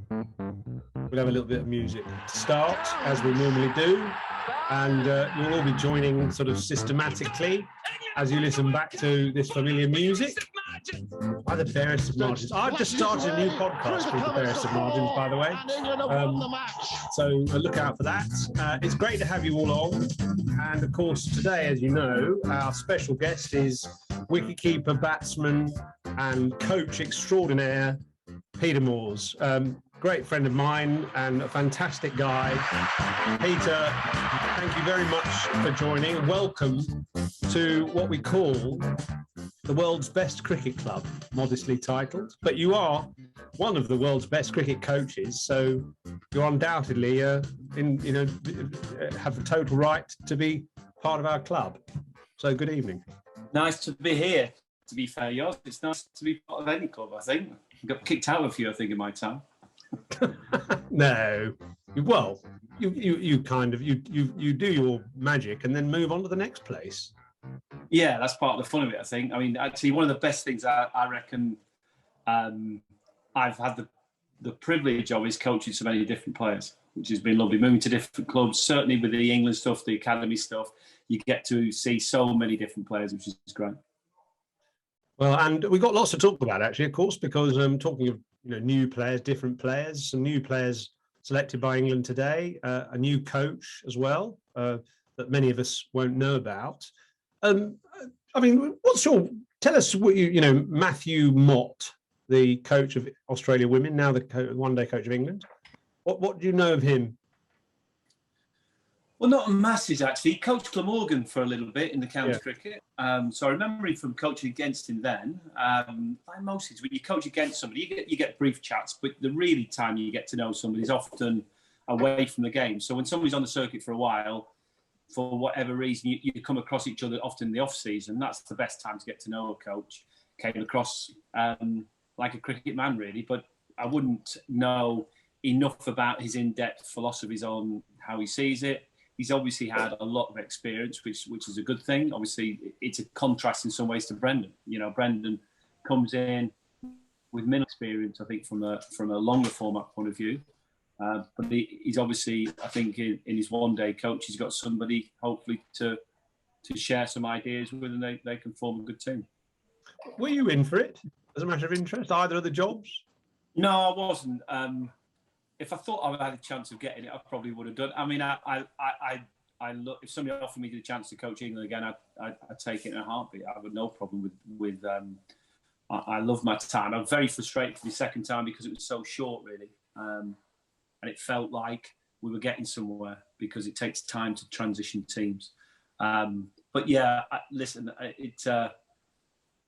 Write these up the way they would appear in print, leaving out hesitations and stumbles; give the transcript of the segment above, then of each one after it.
We'll have a little bit of music to start, as we normally do, and you'll all be joining sort of systematically as you listen back to this familiar music by the Barest of Margins. I've just started a new podcast called the Barest of Margins, by the way, so look out for that. It's great to have you all on, and of course today, as you know, our special guest is wicketkeeper, batsman and coach extraordinaire Peter Moores. Great friend of mine and a fantastic guy. Peter, thank you very much for joining. Welcome to what we call the world's best cricket club, modestly titled. But you are one of the world's best cricket coaches, so you're undoubtedly have the total right to be part of our club. So good evening. Nice to be here. To be fair, yours, it's nice to be part of any club. I think I got kicked out of a few, I think, in my time. No, well, you kind of you do your magic and then move on to the next place. Yeah, that's part of the fun of it, I think. I mean, actually, one of the best things I reckon I've had the privilege of is coaching so many different players, which has been lovely. Moving to different clubs, certainly with the England stuff, the academy stuff, you get to see so many different players, which is great. Well, and we've got lots to talk about, actually, of course, because talking of new players, different players, some new players selected by England today, a new coach as well that many of us won't know about. I mean, tell us what Matthew Mott, the coach of Australia Women, now the one-day coach of England. What do you know of him? Well, not masses, actually. He coached Glamorgan for a little bit in the county cricket. So I remember him from coaching against him then. Like most things, when you coach against somebody, you get brief chats, but the really time you get to know somebody is often away from the game. So when somebody's on the circuit for a while, for whatever reason, you come across each other often in the off-season. That's the best time to get to know a coach. Came across like a cricket man, really, but I wouldn't know enough about his in-depth philosophies on how he sees it. He's obviously had a lot of experience, which is a good thing. Obviously, it's a contrast in some ways to Brendan. Brendan comes in with minimal experience, I think, from a longer format point of view. But he's obviously, I think, in his one-day coach, he's got somebody, hopefully, to share some ideas with, and they can form a good team. Were you in for it, as a matter of interest, either of the jobs? No, I wasn't. If I thought I had a chance of getting it, I probably would have done. I mean, I look. If somebody offered me the chance to coach England again, I'd take it in a heartbeat. I have no problem with. I love my time. I'm very frustrated for the second time because it was so short, really, and it felt like we were getting somewhere because it takes time to transition teams. But yeah, listen,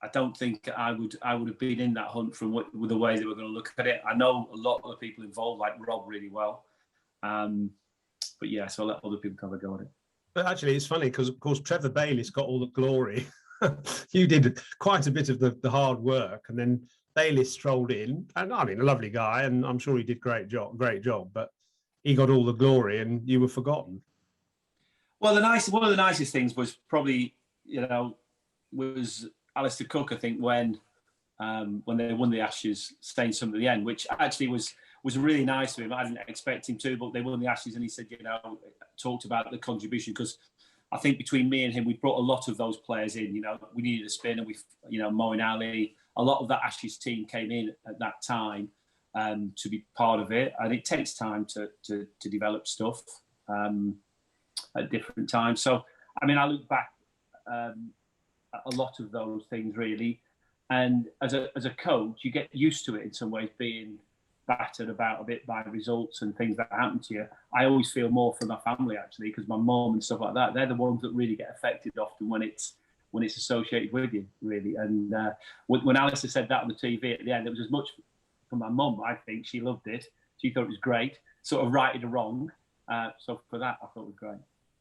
I don't think I would have been in that hunt with the way they were going to look at it. I know a lot of the people involved, like Rob, really well. But yeah, so I'll let other people have a go at it. But actually, it's funny because, of course, Trevor Bayliss got all the glory. You did quite a bit of the hard work, and then Bayliss strolled in. And I mean, a lovely guy, and I'm sure he did great job. But he got all the glory, and you were forgotten. Well, one of the nicest things was probably, was Alistair Cook, I think, when they won the Ashes, staying some to the end, which actually was really nice of him. I didn't expect him to, but they won the Ashes, and he said, talked about the contribution, because I think between me and him, we brought a lot of those players in. We needed a spinner. Moeen Ali, a lot of that Ashes team came in at that time to be part of it, and it takes time to develop stuff at different times. So, I mean, I look back. A lot of those things, really, and as a coach, you get used to it in some ways, being battered about a bit by results and things that happen to you. I always feel more for my family, actually, because my mum and stuff like that, they're the ones that really get affected often when it's associated with you, really. And when Alistair said that on the TV at the end, it was as much for my mum. I think she loved it. She thought it was great, sort of righted a wrong. So for that, I thought it was great.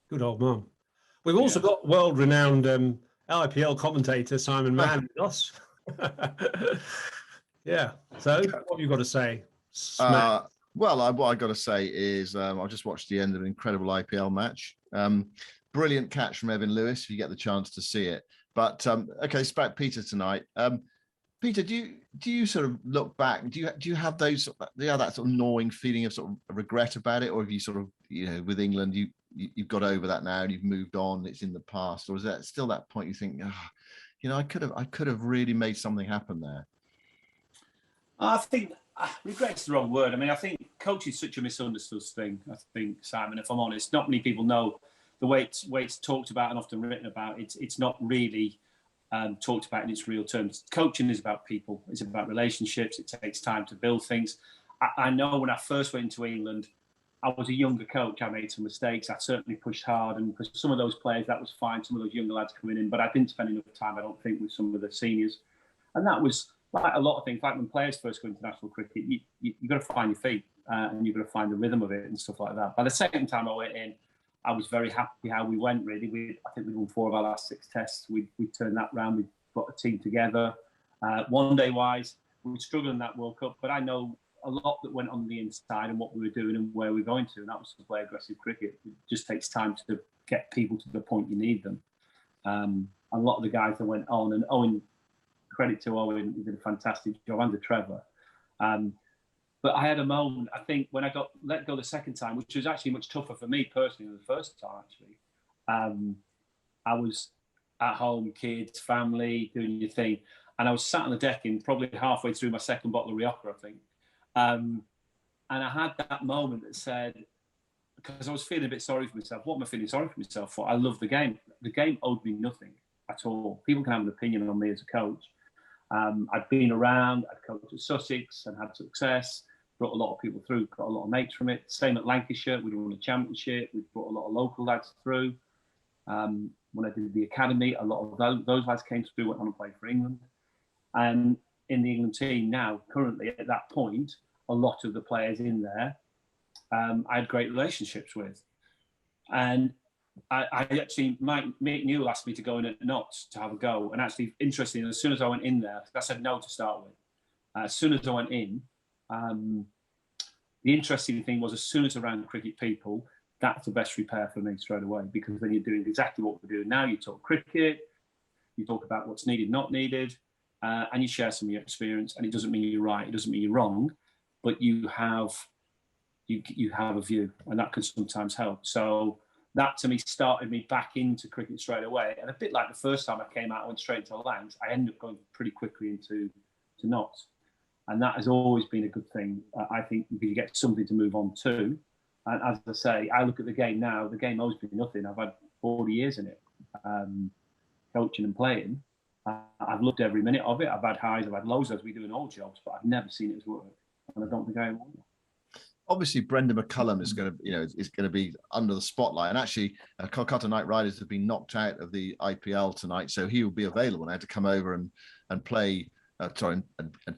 Good old mum. We've also got world-renowned IPL commentator Simon Mann with us. Yeah. So what have you got to say? Well, what I got to say is I just watched the end of an incredible IPL match. Brilliant catch from Evan Lewis, if you get the chance to see it. But okay, it's about Peter tonight. Peter, do you sort of look back? Do you have those? Do you have that sort of gnawing feeling of sort of regret about it, or have you sort of, you know, with England, you've got over that now and you've moved on? It's in the past, or is that still that point you think, oh, you know, I could have really made something happen there? I think regret's the wrong word. I mean, I think coaching is such a misunderstood thing. I think, Simon, if I'm honest, not many people know the way it's talked about and often written about. It's not really talked about in its real terms. Coaching is about people. It's about relationships. It takes time to build things. I know when I first went to England, I was a younger coach. I made some mistakes. I certainly pushed hard, and for some of those players, that was fine. Some of those younger lads coming in, but I didn't spend enough time, I don't think, with some of the seniors, and that was like a lot of things. Like when players first go international cricket, you've got to find your feet and you've got to find the rhythm of it and stuff like that. By the second time I went in, I was very happy how we went. Really, I think we won 4 of our last 6 tests. We turned that round. We got a team together. One day wise, we were struggling in that World Cup, but I know a lot that went on the inside and what we were doing and where we were going to, and that was to play aggressive cricket. It just takes time to get people to the point you need them. A lot of the guys that went on, and Owen, credit to Owen, he did a fantastic job, and to Trevor. But I had a moment, I think, when I got let go the second time, which was actually much tougher for me personally than the first time, actually. I was at home, kids, family, doing your thing. And I was sat on the decking, probably halfway through my second bottle of Rioja, I think. And I had that moment that said, because I was feeling a bit sorry for myself. What am I feeling sorry for myself for? I love the game. The game owed me nothing at all. People can have an opinion on me as a coach. I'd been around, I'd coached at Sussex and had success, brought a lot of people through, got a lot of mates from it. Same at Lancashire, we'd won a championship, we brought a lot of local lads through. When I did the academy, a lot of those lads came through, went on and played for England. And in the England team now, currently at that point, a lot of the players in there, I had great relationships with. And I actually, Mick Newell asked me to go in at Notts to have a go. And actually, interesting, as soon as I went in there, I said no to start with. As soon as I went in, the interesting thing was, as soon as around cricket people, that's the best repair for me straight away, because then you're doing exactly what we're doing now. You talk cricket, you talk about what's needed, not needed, and you share some of your experience. And it doesn't mean you're right, it doesn't mean you're wrong, but you have a view, and that can sometimes help. So that to me started me back into cricket straight away. And a bit like the first time I came out, I went straight into Lancs. I ended up going pretty quickly into Notts. And that has always been a good thing, I think, because you get something to move on to. And as I say, I look at the game now, the game owes me nothing. I've had 40 years in it, coaching and playing. I've loved every minute of it. I've had highs, I've had lows, as we do in all jobs, but I've never seen it as work. And I don't think I will. Obviously, Brendan McCullum is going to be under the spotlight. And actually, Kolkata Knight Riders have been knocked out of the IPL tonight, so he will be available. And I had to come over and play, and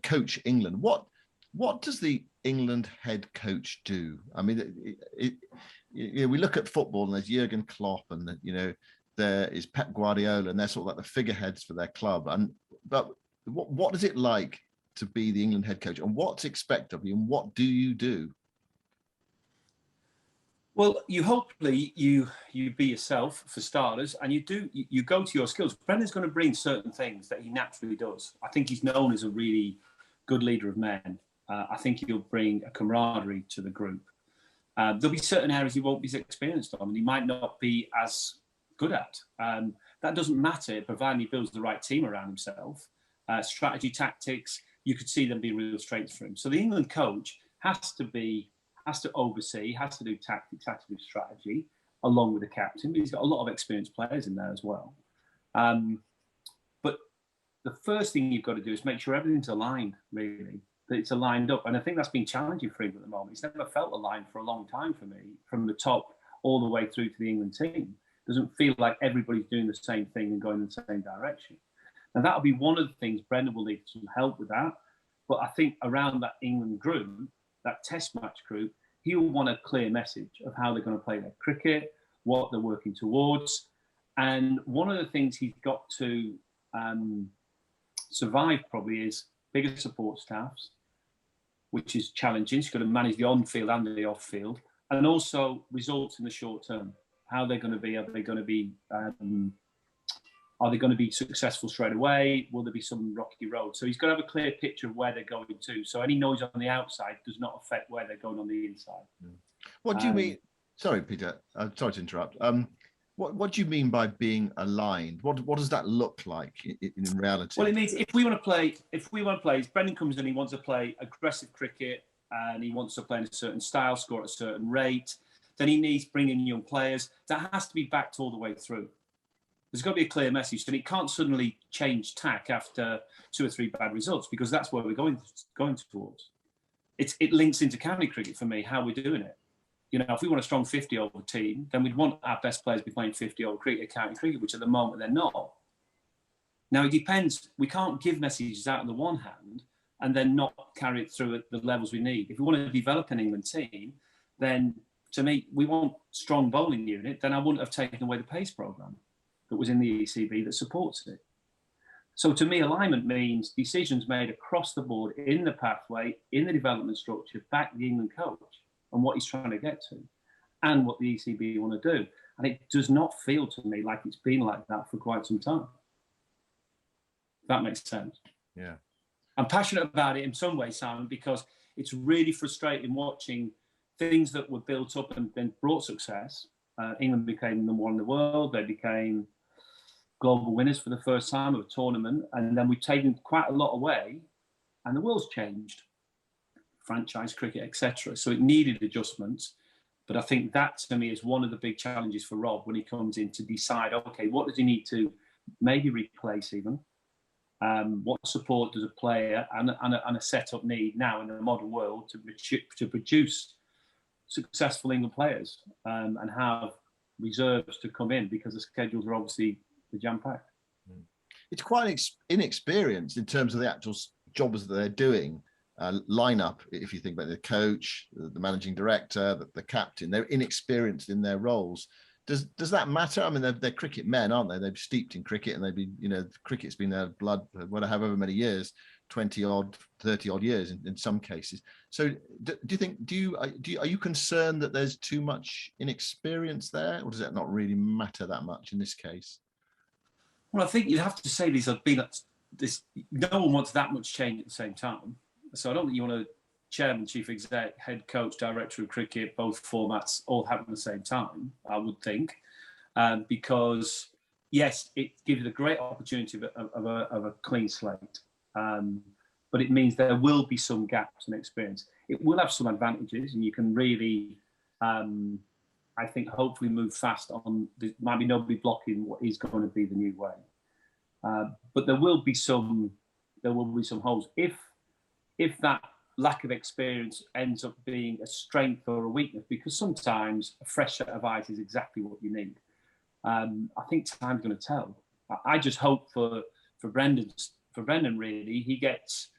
coach England. What does the England head coach do? I mean, we look at football and there's Jurgen Klopp, and there is Pep Guardiola, and they're sort of like the figureheads for their club. But what is it like to be the England head coach, and what's expected of you, and what do you do? Well, hopefully you be yourself for starters, and you go to your skills. Brendan's going to bring certain things that he naturally does. I think he's known as a really good leader of men. I think he'll bring a camaraderie to the group. There'll be certain areas he won't be experienced on, and he might not be as good at. That doesn't matter, provided he builds the right team around himself. Strategy, tactics, you could see them be real strengths for him. So the England coach has to oversee, has to do tactics, has to do strategy, along with the captain. But he's got a lot of experienced players in there as well. But the first thing you've got to do is make sure everything's aligned, really, that it's aligned up. And I think that's been challenging for him at the moment. It's never felt aligned for a long time for me, from the top all the way through to the England team. It doesn't feel like everybody's doing the same thing and going in the same direction. And that'll be one of the things. Brendan will need some help with that. But I think around that England group, that test match group, he'll want a clear message of how they're going to play their cricket, what they're working towards. And one of the things he's got to survive probably is bigger support staffs, which is challenging. He's got to manage the on-field and the off-field, and also results in the short term. How they're going to be? Are they going to be Are they going to be successful straight away? Will there be some rocky road? So he's got to have a clear picture of where they're going to. So any noise on the outside does not affect where they're going on the inside. What do you mean? Sorry, Peter. Sorry to interrupt. What do you mean by being aligned? What does that look like in reality? Well, it means if we want to play, if Brendan comes in, he wants to play aggressive cricket and he wants to play in a certain style, score at a certain rate, then he needs to bring in young players. That has to be backed all the way through. There's got to be a clear message, and it can't suddenly change tack after 2 or 3 bad results, because that's where we're going towards. It links into county cricket for me, how we're doing it. You know, if we want a strong 50-over team, then we'd want our best players to be playing 50-over cricket, county cricket, which at the moment they're not. Now, it depends. We can't give messages out on the one hand and then not carry it through at the levels we need. If we want to develop an England team, then to me, we want strong bowling unit, then I wouldn't have taken away the pace programme that was in the ECB that supports it. So to me, alignment means decisions made across the board in the pathway, in the development structure, back the England coach and what he's trying to get to and what the ECB want to do. And it does not feel to me like it's been like that for quite some time. If that makes sense. Yeah. I'm passionate about it in some way, Simon, because it's really frustrating watching things that were built up and then brought success. England became number 1 in the world. They became global winners for the first time of a tournament. And then we've taken quite a lot away and the world's changed. Franchise cricket, etc. So it needed adjustments. But I think that, to me, is one of the big challenges for Rob when he comes in to decide, okay, what does he need to maybe replace even? What support does a player and a setup need now in the modern world to produce successful England players and have reserves to come in, because the schedules are obviously jam-packed. It's quite inexperienced in terms of the actual jobs that they're doing. Lineup, if you think about the coach, the managing director, the captain, they're inexperienced in their roles. Does that matter? I mean, they're cricket men, aren't they? They've steeped in cricket, and they've been, you know, cricket's been their blood, however many years, 20 odd, 30 odd years in some cases. So, are you concerned that there's too much inexperience there, or does that not really matter that much in this case? Well, I think you'd have to say these have been this. No one wants that much change at the same time. So I don't think you want a chairman, chief exec, head coach, director of cricket, both formats all happen at the same time, I would think. Because, yes, it gives you the great opportunity of a clean slate. But it means there will be some gaps in experience. It will have some advantages, and you can really, I think, hopefully move fast on. There might be nobody blocking what is going to be the new way. But there will be some holes. If that lack of experience ends up being a strength or a weakness, because sometimes a fresh set of eyes is exactly what you need. I think time's going to tell. I just hope for Brendan, really, he gets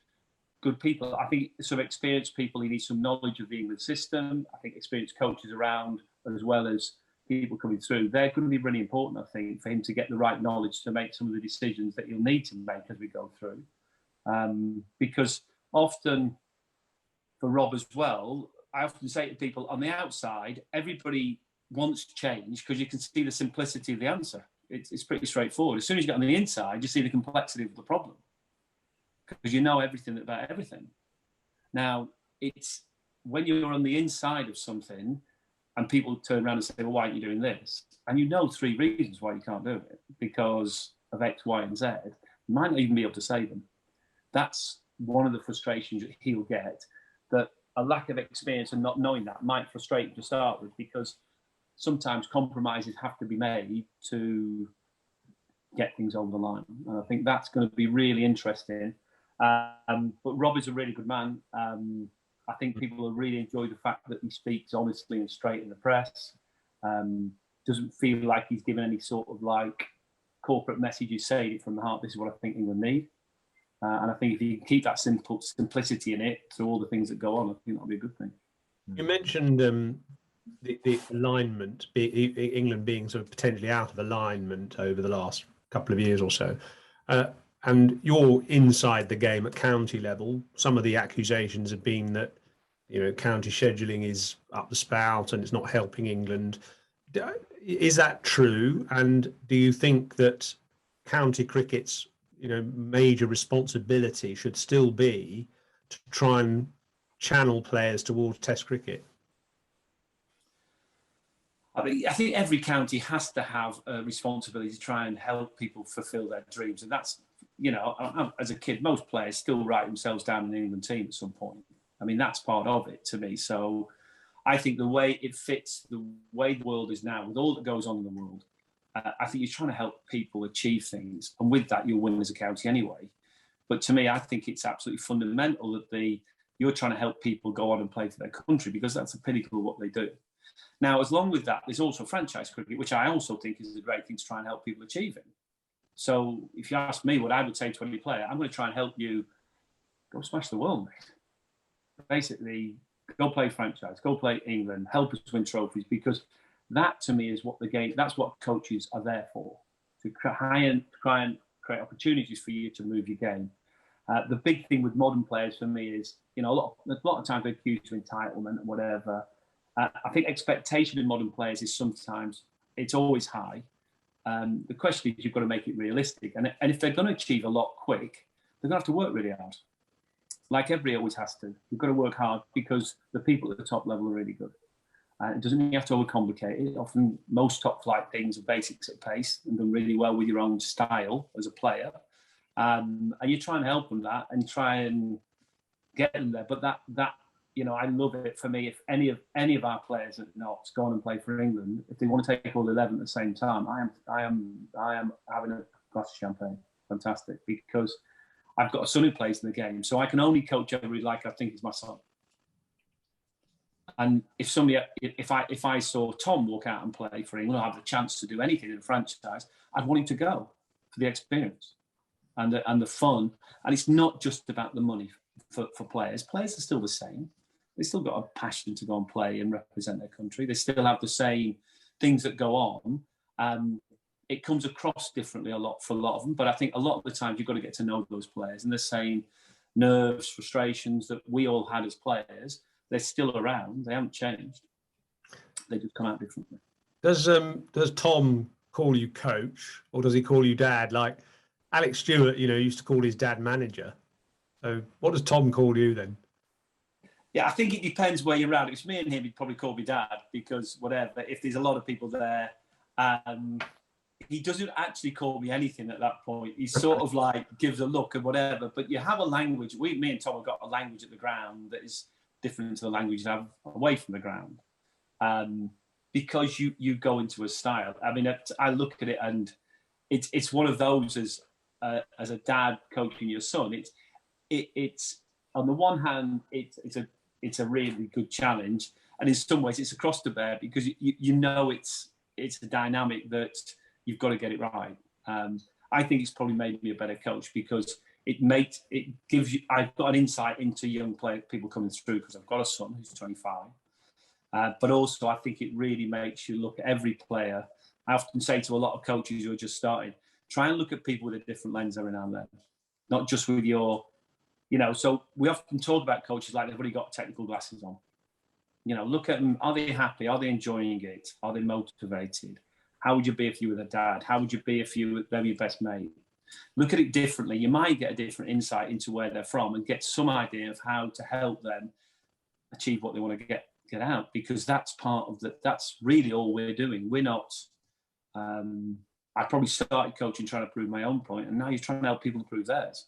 good people. I think some experienced people, he needs some knowledge of the England system. I think experienced coaches around, as well as people coming through. They're going to be really important, I think, for him to get the right knowledge to make some of the decisions that he'll need to make as we go through. Because often, for Rob as well, I often say to people on the outside, everybody wants change because you can see the simplicity of the answer. It's pretty straightforward. As soon as you get on the inside, you see the complexity of the problem because you know everything about everything. Now, it's when you're on the inside of something and people turn around and say, well, why aren't you doing this? And you know 3 reasons why you can't do it, because of X, Y, and Z. You might not even be able to say them. That's one of the frustrations that he'll get, that a lack of experience and not knowing that might frustrate you to start with, because sometimes compromises have to be made to get things over the line. And I think that's going to be really interesting. But Rob is a really good man. I think people will really enjoy the fact that he speaks honestly and straight in the press. Doesn't feel like he's given any sort of like corporate messages, saying it from the heart. This is what I think England need. And I think if you keep that simplicity in it through all the things that go on, I think that'll be a good thing. You mentioned the alignment, England being sort of potentially out of alignment over the last couple of years or so. And you're inside the game at county level. Some of the accusations have been that, you know, county scheduling is up the spout and it's not helping England. Is that true? And do you think that county cricket's major responsibility should still be to try and channel players towards Test cricket? I mean, I think every county has to have a responsibility to try and help people fulfil their dreams. And that's, as a kid, most players still write themselves down in the England team at some point. I mean, that's part of it to me. So I think the way it fits, the way the world is now, with all that goes on in the world, I think you're trying to help people achieve things. And with that, you'll win as a county anyway. But to me, I think it's absolutely fundamental that you're trying to help people go on and play for their country, because that's the pinnacle of what they do. Now, as long with that, there's also franchise cricket, which I also think is a great thing to try and help people achieve it. So if you ask me what I would say to any player, I'm going to try and help you go smash the world, mate. Basically, go play franchise, go play England, help us win trophies, because that to me is what the game, that's what coaches are there for, to try and create opportunities for you to move your game. The big thing with modern players for me is, a lot of times they're accused of entitlement and whatever. I think expectation in modern players is sometimes, it's always high. The question is, you've got to make it realistic. And if they're going to achieve a lot quick, they're going to have to work really hard. Like everybody always has to. You've got to work hard because the people at the top level are really good. It doesn't mean you have to overcomplicate it. Often, most top flight things are basics at pace and done really well with your own style as a player. And you try and help them that and try and get them there. But that I love it. For me, if any of our players at Knox go on and play for England, if they want to take all 11 at the same time, I am having a glass of champagne. Fantastic, because I've got a son who plays in the game, so I can only coach everybody like I think is my son. And if I saw Tom walk out and play for England, or have the chance to do anything in a franchise, I'd want him to go for the experience and the fun. And it's not just about the money for players. Players are still the same. They still got a passion to go and play and represent their country. They still have the same things that go on. It comes across differently for a lot of them, but I think a lot of the times you've got to get to know those players, and the same nerves, frustrations that we all had as players, they're still around. They haven't changed. They just come out differently. Does Tom call you coach, or does he call you dad? Like Alex Stewart, used to call his dad manager. So what does Tom call you then? Yeah, I think it depends where you're at. If it's me and him, he'd probably call me dad, because whatever, if there's a lot of people there, he doesn't actually call me anything at that point. He sort of like gives a look and whatever. But you have a language. Me and Tom have got a language at the ground that is different to the language you have away from the ground, because you go into a style. I mean, I look at it and it's one of those as a dad coaching your son. It's on the one hand, it's a really good challenge, and in some ways it's a cross to bear, because it's a dynamic that you've got to get it right. I think it's probably made me a better coach, because it gives you. I've got an insight into young people coming through, because I've got a son who's 25. But also, I think it really makes you look at every player. I often say to a lot of coaches who are just starting, try and look at people with a different lens every now and then, not just with your. So we often talk about coaches like they've already got technical glasses on. Look at them. Are they happy? Are they enjoying it? Are they motivated? How would you be if you were their dad? How would you be if you were your best mate? Look at it differently. You might get a different insight into where they're from and get some idea of how to help them achieve what they want to get out, because that's part of that's really all we're doing. We're not. I probably started coaching trying to prove my own point, and now you're trying to help people to prove theirs.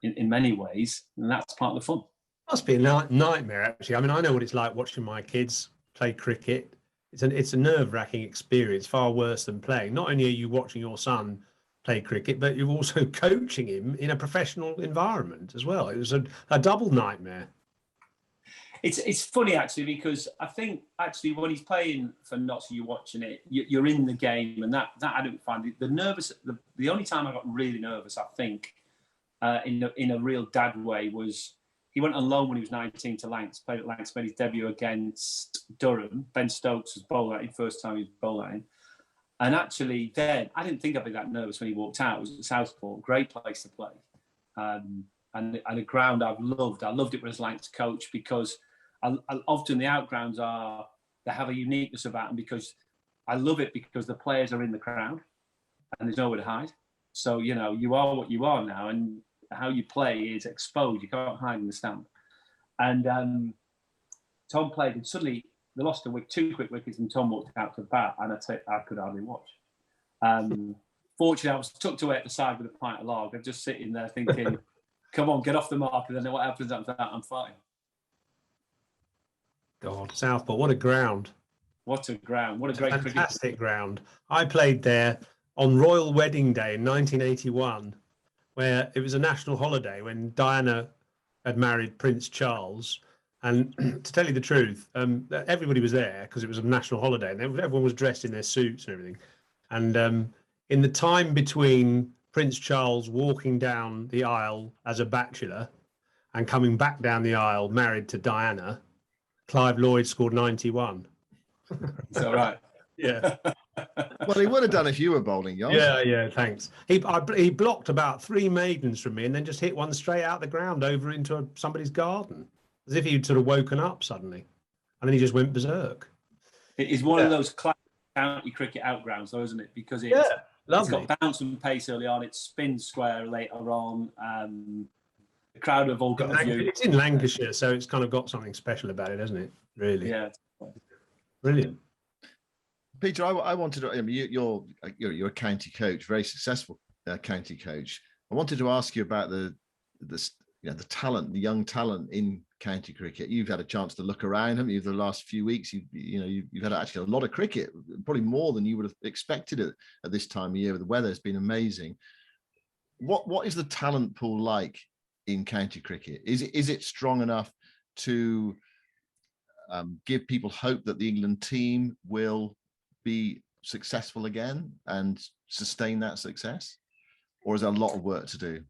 In many ways, and that's part of the fun. Must be a nightmare, actually. I mean, I know what it's like watching my kids play cricket. It's a nerve-wracking experience, far worse than playing. Not only are you watching your son play cricket, but you're also coaching him in a professional environment as well. It was a double nightmare. It's funny, actually, because I think actually when he's playing for Notts, you're watching it, you're in the game, and that I don't find it. The only time I got really nervous, I think, in a real dad way, was he went on loan when he was 19 to Lancs, played at Lancs, made his debut against Durham. Ben Stokes was bowled at him, first time he was bowled at him. And actually then, I didn't think I'd be that nervous when he walked out. It was at Southport, great place to play. And a ground I've loved. I loved it as Lancs coach, because often the outgrounds they have a uniqueness about them, because I love it because the players are in the crowd and there's nowhere to hide. So, you know, you are what you are now, and how you play is exposed. You can't hide in the stand. And Tom played, and suddenly they lost two quick wickets, and Tom walked out to the bat, and I could hardly watch. Fortunately, I was tucked away at the side with a pint of lager, just sitting there thinking, come on, get off the mark, and then what happens after that, I'm fine. God, Southport, what a ground. What a ground. What a great fantastic ground. I played there on Royal Wedding Day in 1981, where it was a national holiday when Diana had married Prince Charles. And to tell you the truth, everybody was there because it was a national holiday, and everyone was dressed in their suits and everything. And in the time between Prince Charles walking down the aisle as a bachelor and coming back down the aisle married to Diana, Clive Lloyd scored 91. Is that right? Yeah. Well, he would have done if you were bowling, Yoz. Yeah, thanks. He blocked about 3 maidens from me and then just hit one straight out the ground over into somebody's garden, as if he'd sort of woken up suddenly. And then he just went berserk. It is one of those classic county cricket outgrounds, though, isn't it? Because it's got bounce and pace early on, it spins square later on. The crowd have all got a view. It's in Lancashire, so it's kind of got something special about it, hasn't it? Really? Yeah. Brilliant. Peter, I wanted to. I mean, you're a county coach, very successful county coach. I wanted to ask you about the talent, the young talent in county cricket. You've had a chance to look around, haven't you, the last few weeks? You've had actually a lot of cricket, probably more than you would have expected at this time of year. The weather has been amazing. What is the talent pool like in county cricket? Is it strong enough to give people hope that the England team will be successful again and sustain that success? Or is there a lot of work to do?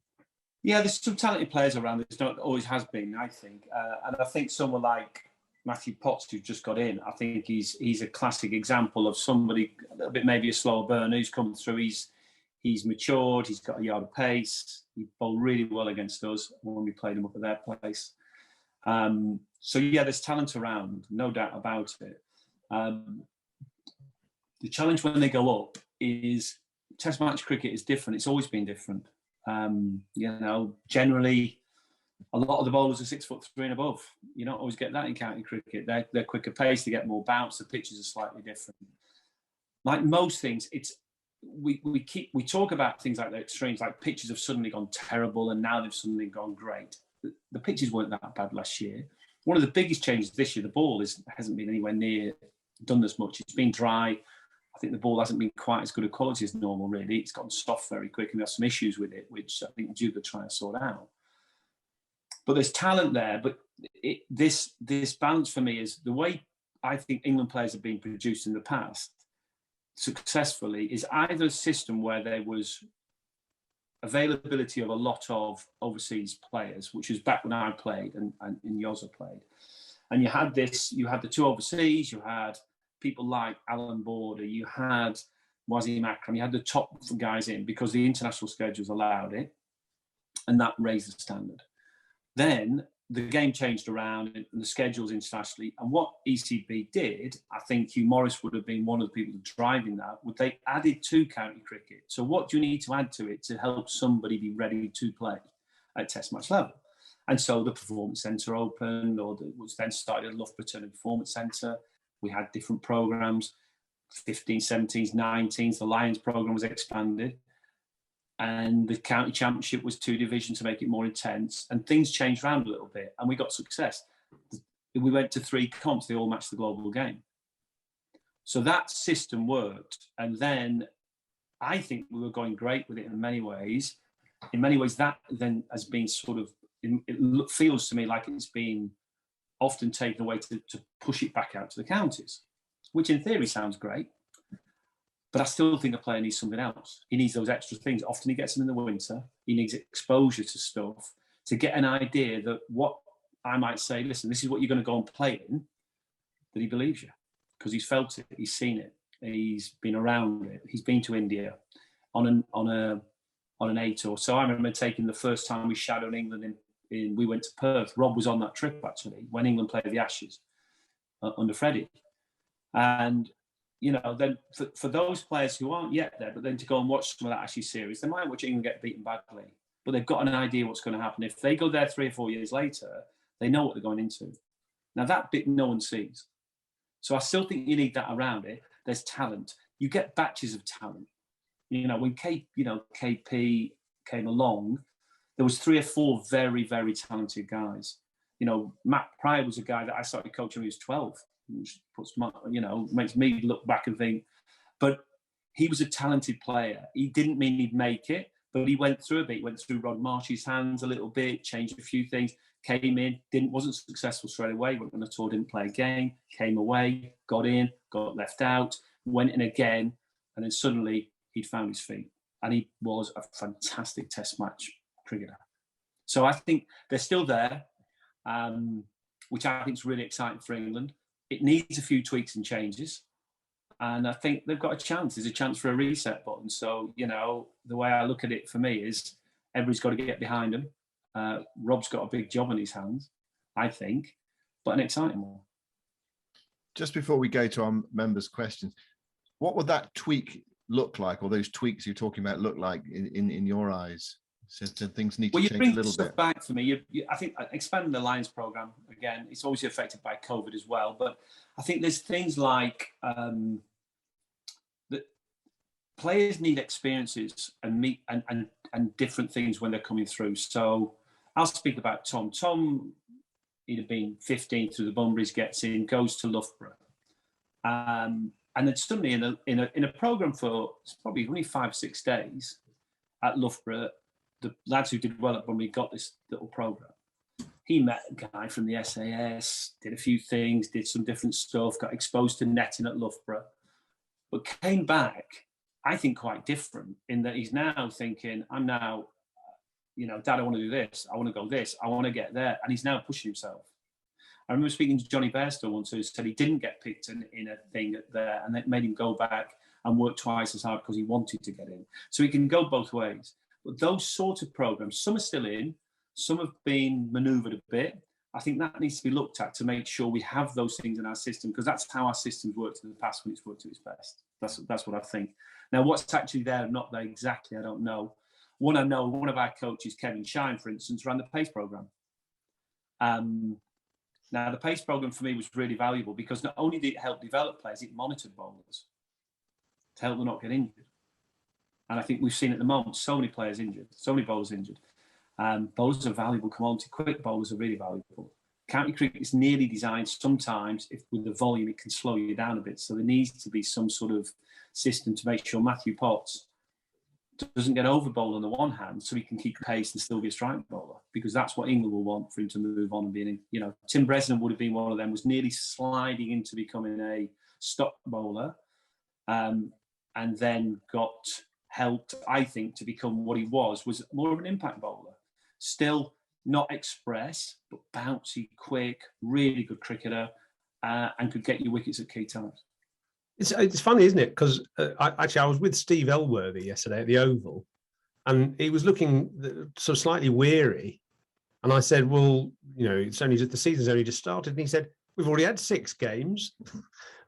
Yeah, there's some talented players around. There's not always has been, I think. And I think someone like Matthew Potts, who just got in, I think he's a classic example of somebody a little bit maybe a slower burner who's come through. He's matured. He's got a yard of pace. He bowled really well against us when we played him up at their place. So yeah, there's talent around, no doubt about it. The challenge when they go up is Test match cricket is different. It's always been different. Generally, a lot of the bowlers are 6'3" and above. You don't always get that in county cricket. They're quicker pace. They get more bounce. The pitches are slightly different. Like most things, we talk about things like the extremes, like pitches have suddenly gone terrible and now they've suddenly gone great. The pitches weren't that bad last year. One of the biggest changes this year, the ball hasn't been anywhere near done as much. It's been dry. I think the ball hasn't been quite as good a quality as normal, really. It's gotten soft very quick, and we have some issues with it, which I think Duke are trying to sort out. But there's talent there. But this balance for me is the way I think England players have been produced in the past successfully is either a system where there was availability of a lot of overseas players, which was back when I played and Yoza played. And you had the two overseas, you had people like Alan Border, you had Wasim Akram, you had the top guys in because the international schedules allowed it, and that raised the standard. Then the game changed around and the schedules internationally, and what ECB did, I think Hugh Morris would have been one of the people driving that, would they added to county cricket. So what do you need to add to it to help somebody be ready to play at Test match level? And so the Performance Centre opened, or was then started at Loughborough Performance Centre. We had different programs, 15s, 17s, 19s. The Lions program was expanded. And the county championship was 2 divisions to make it more intense. And things changed around a little bit. And we got success. We went to 3 comps. They all matched the global game. So that system worked. And then I think we were going great with it in many ways. In many ways, that then has been sort of, it feels to me like it's been often taken away to push it back out to the counties, which in theory sounds great. But I still think a player needs something else. He needs those extra things. Often he gets them in the winter. He needs exposure to stuff to get an idea that what I might say, listen, this is what you're going to go and play in, that he believes you because he's felt it, he's seen it, he's been around it, he's been to India on an A tour. So I remember taking the first time we shadowed England we went to Perth. Rob was on that trip actually when England played the Ashes under Freddie, and you know, then for those players who aren't yet there, but then to go and watch some of that Ashes series, they might watch England get beaten badly, but they've got an idea what's going to happen. If they go there 3 or 4 years later, they know what they're going into. Now, that bit no one sees. So I still think you need that around it. There's talent. You get batches of talent. You know, when KP came along, there was 3 or 4 very, very talented guys. You know, Matt Pryor was a guy that I started coaching when he was 12, which puts my, you know, makes me look back and think, but he was a talented player. He didn't mean he'd make it, but he went through a bit. He went through Rod Marsh's hands a little bit, changed a few things, came in, wasn't successful straight away, went on a tour, didn't play a game, came away, got in, got left out, went in again, and then suddenly he'd found his feet. And he was a fantastic test match cricketer. So I think they're still there, which I think is really exciting for England. It needs a few tweaks and changes. And I think they've got a chance. There's a chance for a reset button. So, you know, the way I look at it for me is everybody's got to get behind them. Rob's got a big job on his hands, I think, but an exciting one. Just before we go to our members' questions, what would that tweak look like, or those tweaks you're talking about look like in your eyes? So things need to change a little bit. Back for me. I think expanding the Lions program again. It's obviously affected by COVID as well, but I think there's things like that players need experiences and meet and different things when they're coming through. So I'll speak about Tom. Tom, he'd have been 15 through the Bunburys, gets in, goes to Loughborough, and then suddenly in a program for it's probably only 5 or 6 days at Loughborough, the lads who did well at Bunbury got this little program. He met a guy from the SAS, did a few things, did some different stuff, got exposed to netting at Loughborough, but came back, I think, quite different in that he's now thinking, I'm now, you know, Dad, I want to do this, I want to go this, I want to get there. And he's now pushing himself. I remember speaking to Johnny Bairstow once, who said he didn't get picked in a thing there, and that made him go back and work twice as hard because he wanted to get in. So he can go both ways. But those sorts of programs, some are still in, some have been manoeuvred a bit. I think that needs to be looked at to make sure we have those things in our system, because that's how our systems worked in the past when it's worked at its best. That's what I think. Now, what's actually there and not there exactly, I don't know. One I know, one of our coaches, Kevin Shine, for instance, ran the PACE program. Now, the PACE program for me was really valuable because not only did it help develop players, it monitored bowlers to help them not get injured. And I think we've seen at the moment so many players injured, so many bowlers injured. Bowlers are valuable commodity. Quick bowlers are really valuable. County cricket is nearly designed sometimes, if with the volume, it can slow you down a bit. So there needs to be some sort of system to make sure Matthew Potts doesn't get over bowled on the one hand, so he can keep pace and still be a strike bowler, because that's what England will want for him to move on and being, you know, Tim Bresnan would have been one of them, was nearly sliding into becoming a stop bowler, and then got helped, I think, to become what he was more of an impact bowler. Still not express, but bouncy, quick, really good cricketer, and could get you wickets at key times. It's funny, isn't it? Because I was with Steve Elworthy yesterday at the Oval, and he was looking sort of slightly weary. And I said, "Well, you know, it's only just, the season's only just started." And he said, "We've already had 6 games."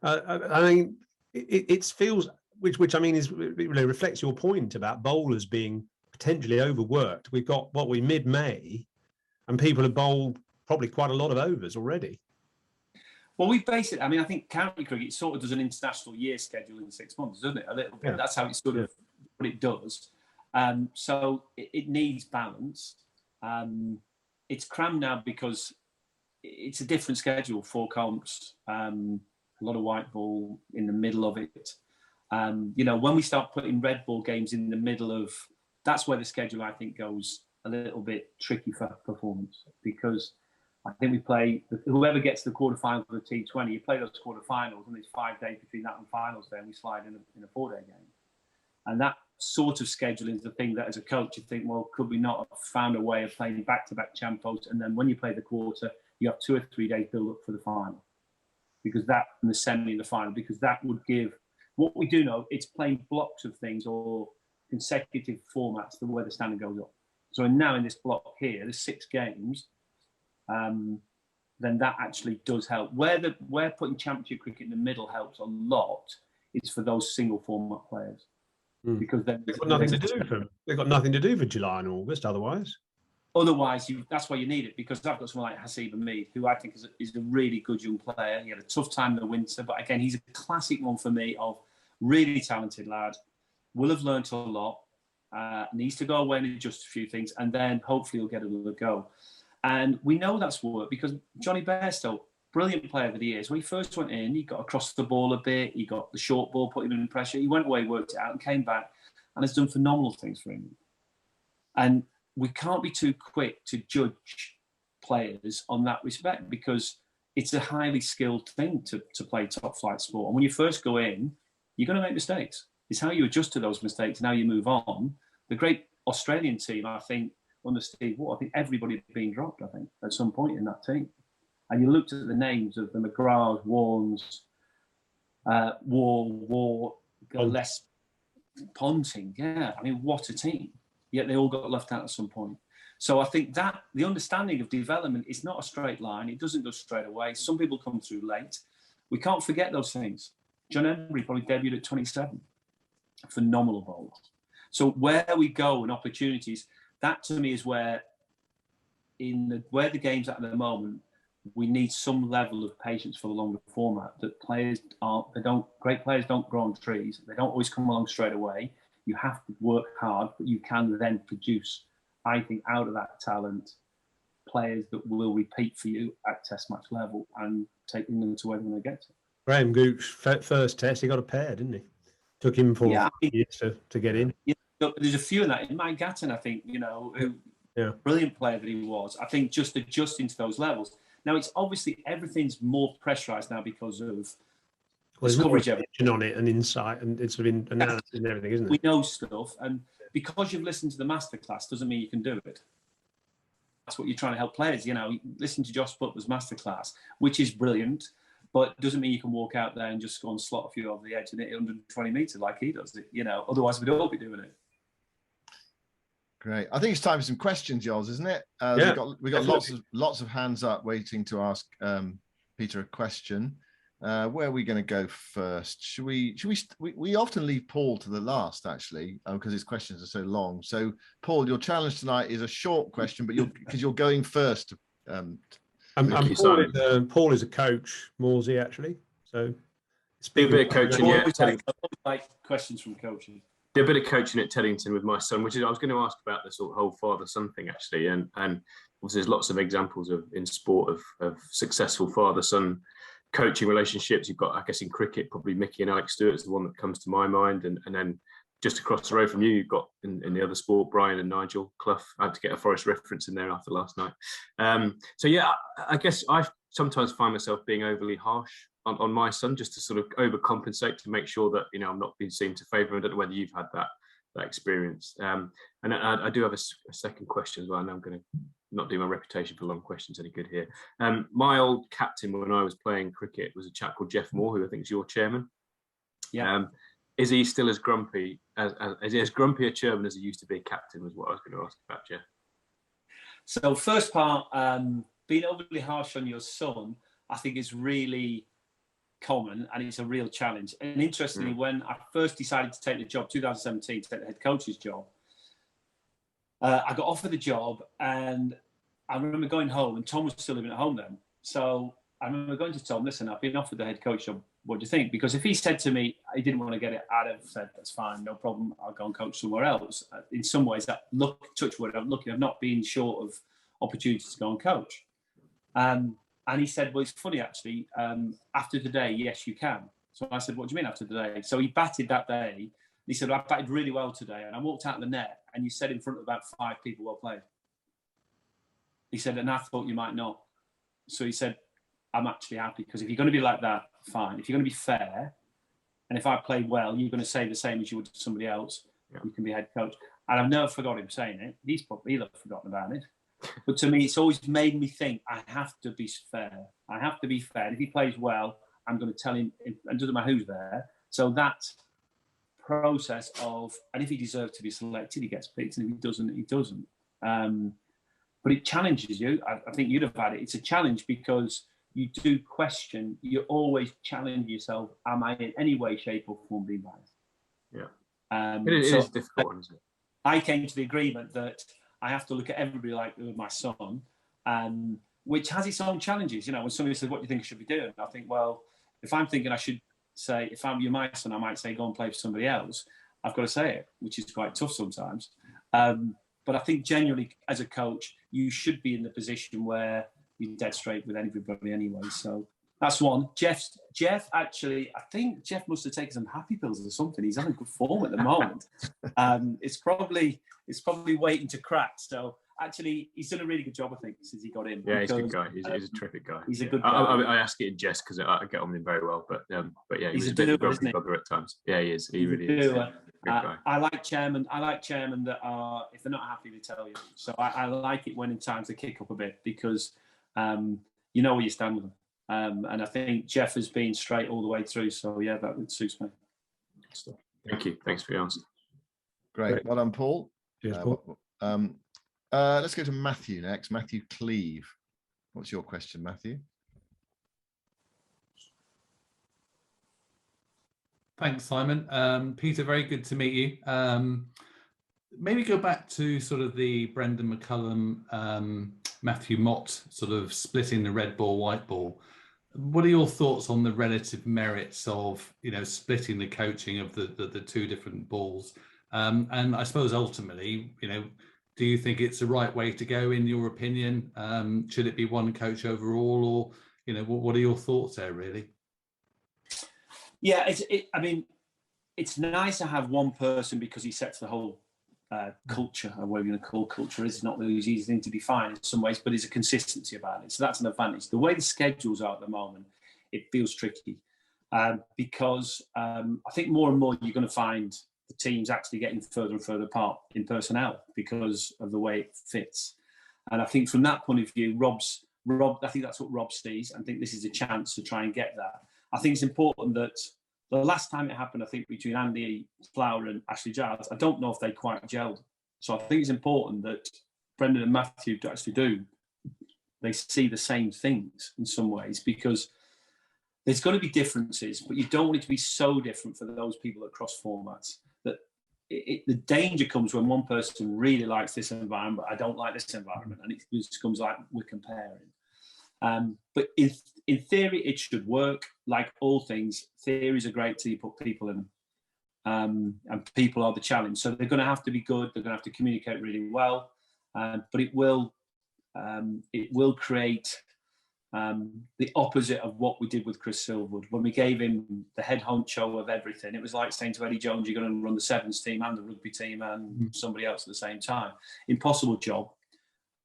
I mean, it feels, which I mean is, you know, reflects your point about bowlers being potentially overworked. We've got mid-May, and people have bowled probably quite a lot of overs already. Well, we base it. I mean, I think county cricket sort of does an international year schedule in 6 months, doesn't it? A little bit. Yeah. That's how it's sort of what it does. So it needs balance. It's crammed now because it's a different schedule. 4 comps, a lot of white ball in the middle of it. You know, when we start putting red ball games in the middle of, that's where the schedule, I think, goes a little bit tricky for performance, because I think we play, whoever gets the quarterfinals of the T20, you play those quarterfinals, and there's 5 days between that and finals day, and we slide in a 4-day game. And that sort of scheduling is the thing that, as a coach, you think, well, could we not have found a way of playing back-to-back Champos, and then when you play the quarter, you have 2 or 3 days build up for the final, because that, and the semi and the final, because that would give, what we do know, it's playing blocks of things or consecutive formats, the way the standard goes up. So now in this block here, there's 6 games. Then that actually does help. Where putting championship cricket in the middle helps a lot it's for those single format players. Because then they've got nothing to do for July and August otherwise. Otherwise, that's why you need it, because I've got someone like Hasib Hamid, who I think is a really good young player. He had a tough time in the winter, but again, he's a classic one for me of really talented lad, will have learnt a lot, needs to go away and adjust a few things, and then hopefully he'll get another go. And we know that's worked because Johnny Bairstow, brilliant player over the years. When he first went in, he got across the ball a bit, he got the short ball, put him in pressure, he went away, worked it out, and came back, and has done phenomenal things for him. And we can't be too quick to judge players on that respect, because it's a highly skilled thing to play top flight sport. And when you first go in, you're going to make mistakes. It's how you adjust to those mistakes and how you move on. The great Australian team, I think, under Steve Waugh, I think everybody had been dropped, I think, at some point in that team. And you looked at the names of the McGraths, Warnes, War, Gillespie, Ponting. Yeah, I mean, what a team. Yet they all got left out at some point. So I think that the understanding of development is not a straight line. It doesn't go straight away. Some people come through late. We can't forget those things. John Embry probably debuted at 27. Phenomenal bowler. So where we go and opportunities, that to me is where the game's at the moment, we need some level of patience for the longer format. That great players don't grow on trees. They don't always come along straight away. You have to work hard, but you can then produce, I think, out of that talent, players that will repeat for you at Test match level and take England to where they want to get to. Graham Gooch, first Test, he got a pair, didn't he? Took him 4 years to get in. Yeah, there's a few in that. In Mike Gatton, I think, brilliant player that he was. I think just adjusting to those levels. Now, it's obviously everything's more pressurised now because of there's coverage on it and insight and it's sort of analysis and everything, isn't it? We know stuff, and because you've listened to the masterclass doesn't mean you can do it. That's what you're trying to help players. Listen to Josh Butler's masterclass, which is brilliant, but doesn't mean you can walk out there and just go and slot a few over the edge and hit 120 metres like he does it. Otherwise we'd all be doing it. Great. I think it's time for some questions, Yoz, isn't it? We've got lots of hands up waiting to ask Peter a question. Where are we going to go first? Should we often leave Paul to the last, actually, because his questions are so long. So, Paul, your challenge tonight is a short question, but because you're going first. Paul is a coach, Morsey, actually. So, do a bit of coaching. Like questions from coaches. Did a bit of coaching at Teddington with my son, which is I was going to ask about the sort of whole father-son thing, actually, and obviously there's lots of examples in sport of successful father-son coaching relationships. You've got, I guess, in cricket, probably Mickey and Alex Stewart is the one that comes to my mind, and then just across the road from you, you've got in the other sport, Brian and Nigel Clough. I had to get a Forest reference in there after last night. So yeah, I guess I sometimes find myself being overly harsh on my son, just to sort of overcompensate to make sure that I'm not being seen to favour him. I don't know whether you've had that experience. And I do have a second question as well. And I'm going to not do my reputation for long questions any good here. My old captain when I was playing cricket was a chap called Jeff Moore, who I think is your chairman. Yeah. Is he still as grumpy as grumpy a chairman as he used to be a captain? Was what I was going to ask about, Jeff. So first part, being overly harsh on your son, I think is really common and it's a real challenge. And interestingly, when I first decided to take the job, 2017, to take the head coach's job, I got offered the job and I remember going home, and Tom was still living at home then. So I remember going to Tom, listen, I've been offered the head coach job. What do you think? Because if he said to me, he didn't want to get it, I'd have said, that's fine, no problem. I'll go and coach somewhere else. In some ways, touch wood, I'm lucky I've not been short of opportunities to go and coach. And he said, well, it's funny, actually, after today, yes, you can. So I said, what do you mean after today? So he batted that day. He said, I batted really well today. And I walked out of the net and you said in front of about 5 people, well played. He said, and I thought you might not. So he said, I'm actually happy, because if you're going to be like that, fine. If you're going to be fair, and if I play well, you're going to say the same as you would to somebody else, you can be head coach. And I've never forgot him saying it. He'll have forgotten about it. But to me, it's always made me think I have to be fair. I have to be fair. And if he plays well, I'm going to tell him, and it doesn't matter who's there. So that process of, and if he deserves to be selected, he gets picked, and if he doesn't, he doesn't. But it challenges you. I think you'd have had it. It's a challenge because you do question, you always challenge yourself, am I in any way, shape or form being biased? Yeah. It is a difficult one, isn't it? I came to the agreement that I have to look at everybody like my son, which has its own challenges. You know, when somebody says, what do you think I should be doing? I think, well, if I'm thinking I should say, if you're my son, I might say, go and play for somebody else. I've got to say it, which is quite tough sometimes. But I think genuinely, as a coach, you should be in the position where you're dead straight with everybody anyway. So that's one. Jeff, actually, I think Jeff must have taken some happy pills or something. He's having good form at the moment. It's probably waiting to crack. So actually, he's done a really good job, I think, since he got in. Yeah, he's a good guy. He's a terrific guy. He's a good guy. I ask it in jest because I get on with him very well. But yeah, he's a bit of a grumpy brother at times. Yeah, he is. He really is. I like chairmen that are, if they're not happy, they tell you. So I like it when in times they kick up a bit because you know where you stand with them. And I think Jeff has been straight all the way through. So yeah, that suits me. Thank you. Thanks for your answer. Great. Well done, Paul. Cheers, Paul. Let's go to Matthew next. Matthew Cleve. What's your question, Matthew? Thanks, Simon. Peter, very good to meet you. Maybe go back to sort of the Brendan McCullum, Matthew Mott sort of splitting the red ball, white ball. What are your thoughts on the relative merits of, you know, splitting the coaching of the two different balls? And I suppose ultimately, you know, do you think it's the right way to go in your opinion? Should it be one coach overall, or, you know, what are your thoughts there really? Yeah, I mean, it's nice to have one person because he sets the whole culture, or whatever you're going to call culture. It's not really easy thing to define in some ways, but there's a consistency about it. So that's an advantage. The way the schedules are at the moment, it feels tricky because I think more and more you're going to find the teams actually getting further and further apart in personnel because of the way it fits. And I think from that point of view, Rob, I think that's what Rob sees. I think this is a chance to try and get that. I think it's important that the last time it happened, I think between Andy Flower and Ashley Giles, I don't know if they quite gelled. So I think it's important that Brendan and Matthew they see the same things in some ways, because there's going to be differences, but you don't want it to be so different for those people across formats that the danger comes when one person really likes this environment, I don't like this environment, and it just comes like we're comparing. But in theory, it should work. Like all things, theories are great till you put people in them. And people are the challenge. So they're going to have to be good. They're going to have to communicate really well. But it will create the opposite of what we did with Chris Silverwood. When we gave him the head honcho of everything, it was like saying to Eddie Jones, you're going to run the sevens team and the rugby team and somebody else at the same time. Impossible job.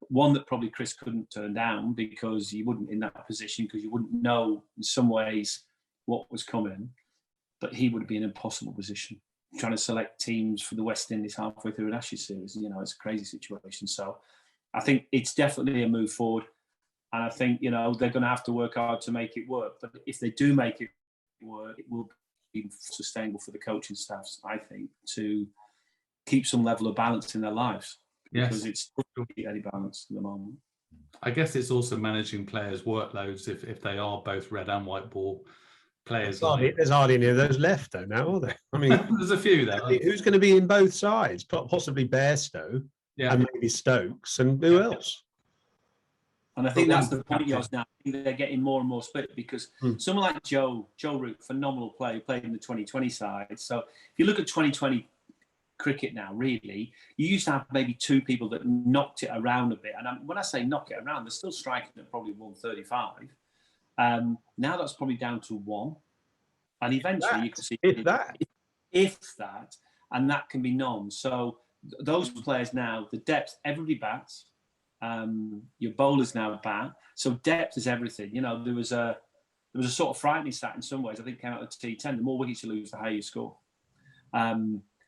One that probably Chris couldn't turn down because he wouldn't in that position, because you wouldn't know in some ways what was coming, but he would be in an impossible position trying to select teams for the West Indies halfway through an Ashes series. You know, it's a crazy situation. So I think it's definitely a move forward. And I think, you know, they're going to have to work hard to make it work. But if they do make it work, it will be sustainable for the coaching staffs, I think, to keep some level of balance in their lives. Yes. Because it's any balance at the moment. I guess it's also managing players' workloads if they are both red and white ball players. There's hardly any of those left, though, now, are there? I mean, there's a few there. Who's going to be in both sides? Possibly Bairstow, and maybe Stokes, and who else? And I think that's the point, yours now. I think they're getting more and more split because someone like Joe Root, phenomenal player, played in the 2020 side. So if you look at 2020 cricket now, really, you used to have maybe two people that knocked it around a bit. And when I say knock it around, they're still striking at probably 135. Now that's probably down to one. And eventually you can see if that, and that can be none. So those players now, the depth, everybody bats. Your bowlers now bat. So depth is everything. You know, there was a sort of frightening stat in some ways. I think it came out of the T10. The more wickets you lose, the higher you score.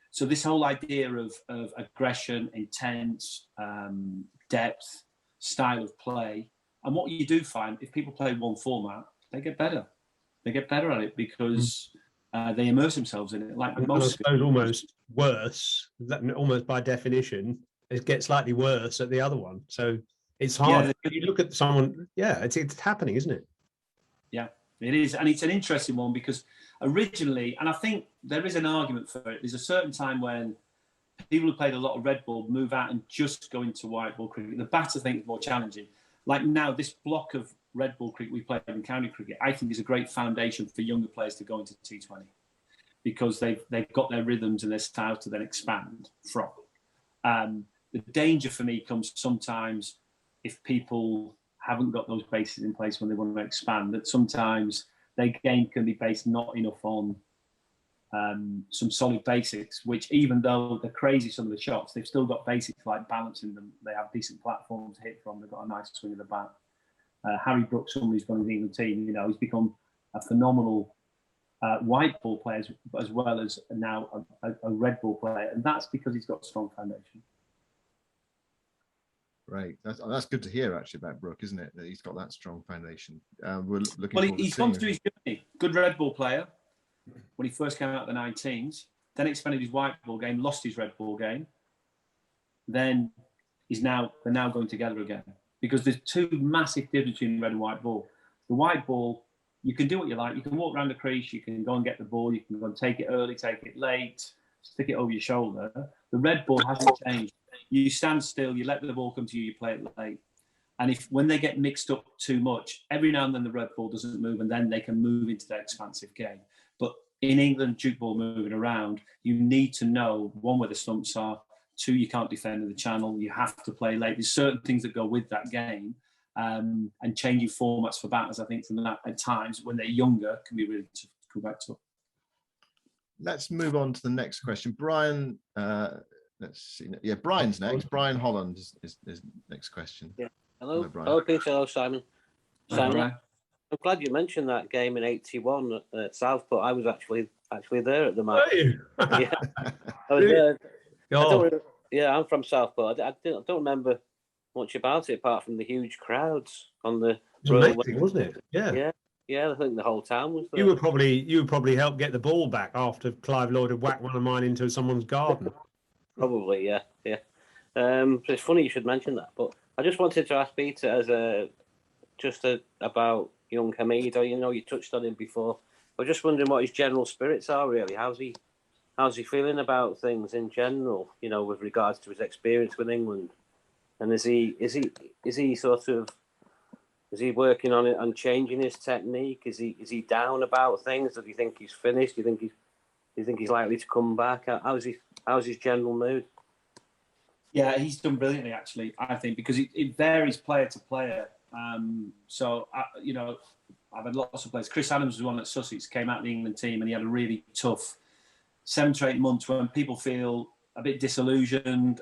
So this whole idea of aggression, intense, depth, style of play, and what you do find, if people play one format, they get better. They get better at it because they immerse themselves in it. Like most, I suppose almost worse. Almost by definition, it gets slightly worse at the other one. So it's hard. Yeah, you look at someone. Yeah, it's happening, isn't it? Yeah, it is. And it's an interesting one because originally, and I think there is an argument for it, there's a certain time when people who played a lot of red ball move out and just go into white ball cricket. The bat, I think, is more challenging. Like now, this block of red ball cricket we play in county cricket, I think is a great foundation for younger players to go into T20 because they've got their rhythms and their styles to then expand from. The danger for me comes sometimes if people haven't got those bases in place when they want to expand, that sometimes their game can be based not enough on some solid basics, which even though they're crazy, some of the shots, they've still got basics like balancing them. They have decent platforms to hit from. They've got a nice swing of the bat. Harry Brooks, somebody who's gone to the England team, you know, he's become a phenomenal white ball player as well as now a red ball player. And that's because he's got a strong foundation. Right, that's good to hear actually about Brooke, isn't it? That he's got that strong foundation. We're looking. Well, he's gone through his journey. Good red ball player when he first came out of the 19s. Then expanded his white ball game, lost his red ball game. Then they're now going together again because there's two massive differences between red and white ball. The white ball, you can do what you like. You can walk around the crease. You can go and get the ball. You can go and take it early, take it late, stick it over your shoulder. The red ball hasn't changed. You stand still, you let the ball come to you, you play it late. And when they get mixed up too much, every now and then the red ball doesn't move and then they can move into their expansive game. But in England, duke ball moving around, you need to know, one, where the stumps are, two, you can't defend in the channel, you have to play late. There's certain things that go with that game and changing formats for batters, I think, from that at times when they're younger can be really tough to come back to. Let's move on to the next question. Brian, let's see. Yeah, Brian's next. Brian Holland is next question. Yeah. Hello. Hello, Brian. Hello, Peter. Hello, Simon. Simon, Right. I'm glad you mentioned that game in '81 at Southport. I was actually there at the match. Are you? Yeah, I was there. Oh. I'm from Southport. I don't remember much about it apart from the huge crowds on the It was road. amazing, wasn't it? Yeah. Yeah. I think the whole town was there. You would probably help get the ball back after Clive Lloyd had whacked one of mine into someone's garden. Probably, yeah. So it's funny you should mention that. But I just wanted to ask Peter about young Hamid. You touched on him before. I was just wondering what his general spirits are. Really, how's he feeling about things in general? With regards to his experience with England, and is he working on it and changing his technique? Is he down about things? Does he think he's finished? Do you think he's likely to come back? How's his general mood? Yeah, he's done brilliantly, actually, I think, because it varies player to player. I've had lots of players. Chris Adams was one at Sussex, came out of the England team, and he had a really tough 7 to 8 months when people feel a bit disillusioned.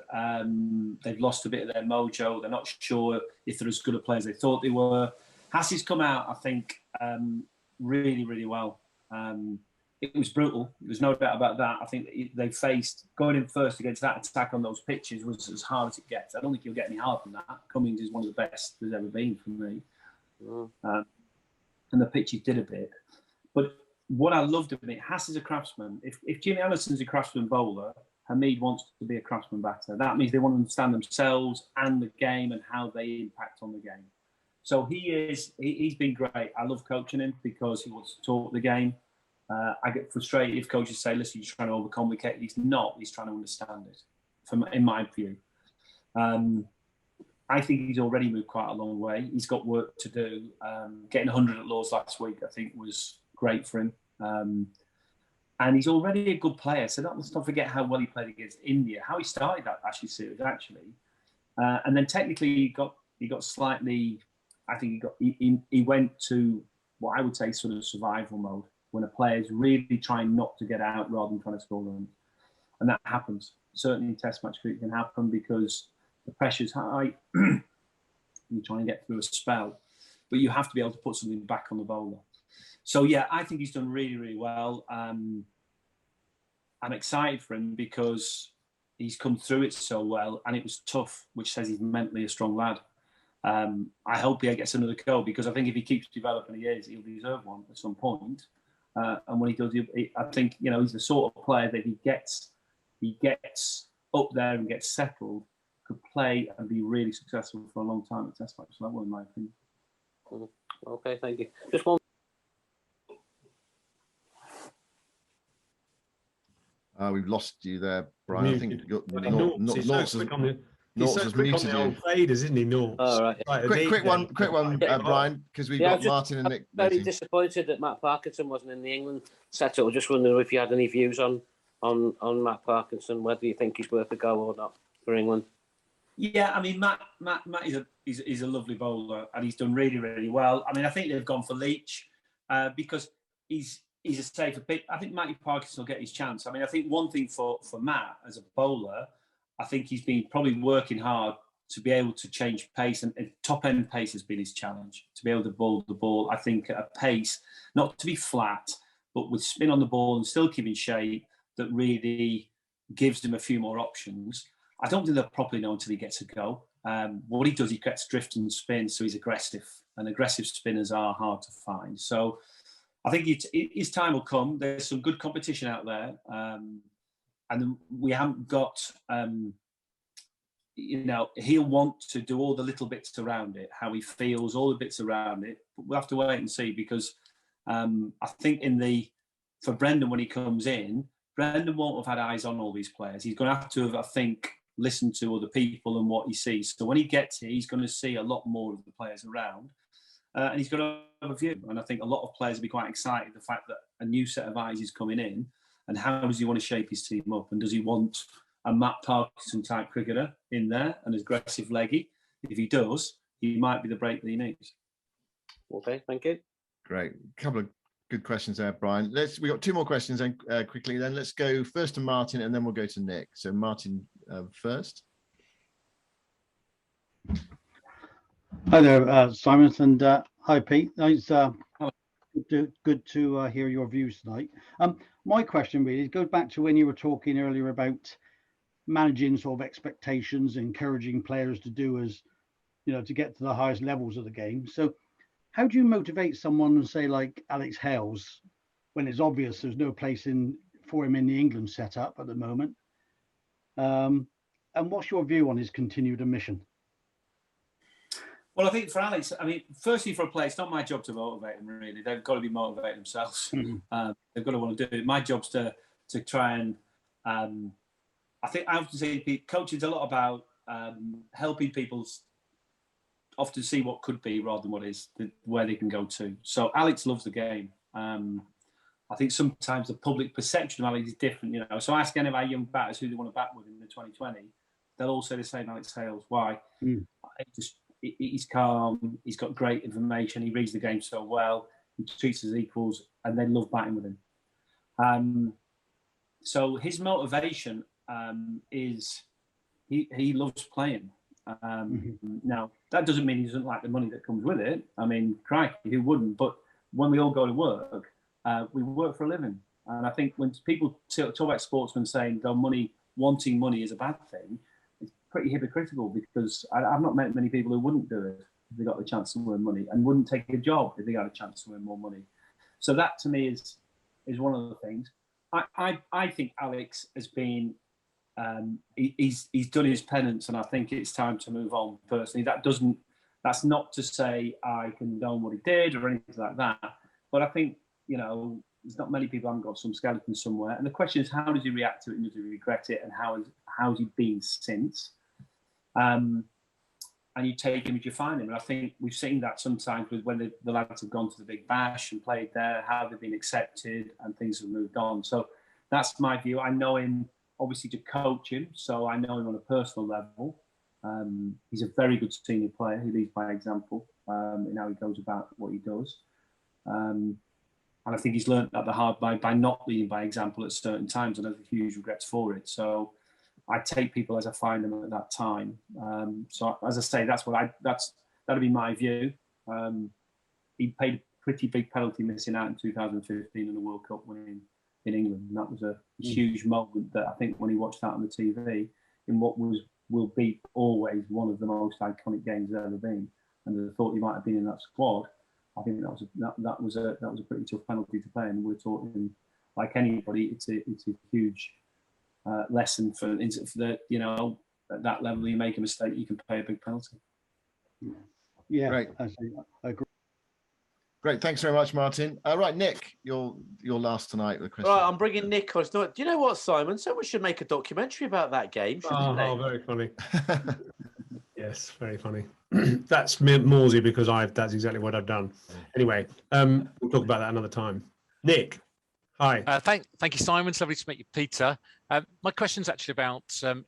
They've lost a bit of their mojo. They're not sure if they're as good a players as they thought they were. Hassie's come out, I think, really, really well. It was brutal. There's no doubt about that. I think they faced going in first against that attack on those pitches was as hard as it gets. I don't think you'll get any harder than that. Cummings is one of the best there's ever been for me. And the pitches did a bit. But what I loved about it, Hass is a craftsman. If Jimmy Anderson's a craftsman bowler, Hamid wants to be a craftsman batter. That means they want to understand themselves and the game and how they impact on the game. So he's been great. I love coaching him because he wants to talk the game. I get frustrated if coaches say, listen, you're trying to overcomplicate it. He's not. He's trying to understand it, in my view. I think he's already moved quite a long way. He's got work to do. Getting 100 at Lords last week, I think, was great for him. And he's already a good player. So let's not forget how well he played against India, how he started that series, actually. And then technically he got slightly, I think he went to what I would say sort of survival mode, when a player is really trying not to get out rather than trying to score runs. And that happens. Certainly in Test match cricket can happen because the pressure's high. You're trying to get through a spell, but you have to be able to put something back on the bowler. So, yeah, I think he's done really, really well. I'm excited for him because he's come through it so well and it was tough, which says he's mentally a strong lad. I hope he gets another go because I think if he keeps developing, he'll deserve one at some point. And when he does, I think, he's the sort of player that he gets up there and gets settled, could play and be really successful for a long time at Test match. So that was my opinion. Okay, thank you. Just one We've lost you there, Brian. I think He's so quick on the old faders, isn't he? North. All right. Quick one, Brian, because we've got Martin and Nick. Very disappointed that Matt Parkinson wasn't in the England setup. I was just wondering if you had any views on Matt Parkinson, whether you think he's worth a go or not for England. Yeah, I mean, Matt is a lovely bowler, and he's done really, really well. I mean, I think they've gone for Leach because he's a safer pick. I think Matty Parkinson will get his chance. I mean, I think one thing for Matt as a bowler, I think he's been probably working hard to be able to change pace, and top end pace has been his challenge, to be able to bowl the ball, I think, at a pace, not to be flat, but with spin on the ball and still keeping shape, that really gives him a few more options. I don't think they'll properly know until he gets a go. What he does, he gets drift and spin, so he's aggressive, and aggressive spinners are hard to find. So I think his time will come. There's some good competition out there, and we haven't got, he'll want to do all the little bits around it, how he feels, all the bits around it. But we'll have to wait and see, because I think for Brendan, when he comes in, Brendan won't have had eyes on all these players. He's going to have, I think, listen to other people and what he sees. So when he gets here, he's going to see a lot more of the players around, and he's going to have a view. And I think a lot of players will be quite excited the fact that a new set of eyes is coming in, and how does he want to shape his team up? And does he want a Matt Parkinson type cricketer in there, an aggressive leggy? If he does, he might be the break that he needs. Okay, thank you. Great. A couple of good questions there, Brian. We got two more questions then, quickly. Then let's go first to Martin, and then we'll go to Nick. So Martin first. Hi there, Simon, and hi, Pete. Nice, good to hear your views tonight. My question really goes back to when you were talking earlier about managing sort of expectations, encouraging players to do as, to get to the highest levels of the game. So how do you motivate someone, say, like Alex Hales, when it's obvious there's no place for him in the England setup at the moment? And what's your view on his continued omission? Well, I think for Alex, I mean, firstly, for a player, it's not my job to motivate them, really. They've got to be motivated themselves. Mm-hmm. They've got to want to do it. My job's to try and, I think I often say coaching is a lot about helping people often see what could be rather than what is, where they can go to. So Alex loves the game. I think sometimes the public perception of Alex is different, So ask any of our young batters who they want to bat with in the 2020. They'll all say the same Alex Hales. Why? He's calm. He's got great information. He reads the game so well. He treats us as equals, and they love batting with him. So his motivation is he loves playing. Now, that doesn't mean he doesn't like the money that comes with it. I mean, crikey, who wouldn't? But when we all go to work, we work for a living. And I think when people talk about sportsmen saying wanting money is a bad thing, it's pretty hypocritical, because I've not met many people who wouldn't do it if they got the chance to earn money, and wouldn't take a job if they got a chance to earn more money. So that, to me, is one of the things. I think Alex has been, he's done his penance, and I think it's time to move on. Personally, that's not to say I condone what he did or anything like that, but I think there's not many people who haven't got some skeleton somewhere, and the question is, how does he react to it, and does he regret it, and how's he been since? And you take him as you find him, and I think we've seen that sometimes with when the lads have gone to the Big Bash and played there, how they've been accepted and things have moved on. So that's my view. I know him obviously to coach him, so I know him on a personal level. He's a very good senior player. He leads by example in how he goes about what he does. And I think he's learned that the hard by not leading by example at certain times, and has huge regrets for it. So I take people as I find them at that time. So as I say, that'll be my view. He paid a pretty big penalty missing out in 2015 in the World Cup win in England. And that was a huge moment that I think when he watched that on the TV in what will be always one of the most iconic games there's ever been, and the thought he might have been in that squad, I think that was a pretty tough penalty to play. And we're talking, like anybody, it's a huge lesson for the, at that level, you make a mistake, you can pay a big penalty. Yeah, right. I agree. Great, thanks very much, Martin. Right, Nick, you're last tonight with a question. Right, I'm bringing Nick on. Do you know what, Simon? Someone should make a documentary about that game, shouldn't they? Oh, very funny. Yes, very funny. That's Morsey because that's exactly what I've done. Anyway, we'll talk about that another time. Nick, hi. Thank you, Simon. It's lovely to meet you, Peter. My question is actually about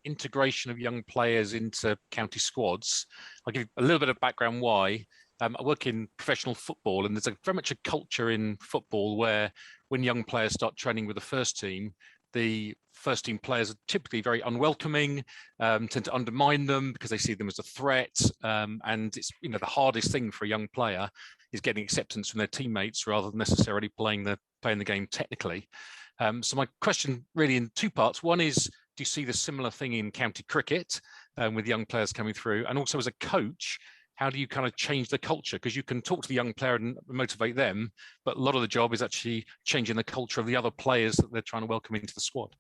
integration of young players into county squads. I'll give you a little bit of background why. I work in professional football, and there's very much a culture in football where when young players start training with the first team, the first team players are typically very unwelcoming, tend to undermine them because they see them as a threat. And it's, the hardest thing for a young player is getting acceptance from their teammates rather than necessarily playing the game technically. So my question really in two parts. One is, do you see the similar thing in county cricket with young players coming through? And also as a coach, how do you kind of change the culture? Because you can talk to the young player and motivate them, but a lot of the job is actually changing the culture of the other players that they're trying to welcome into the squad.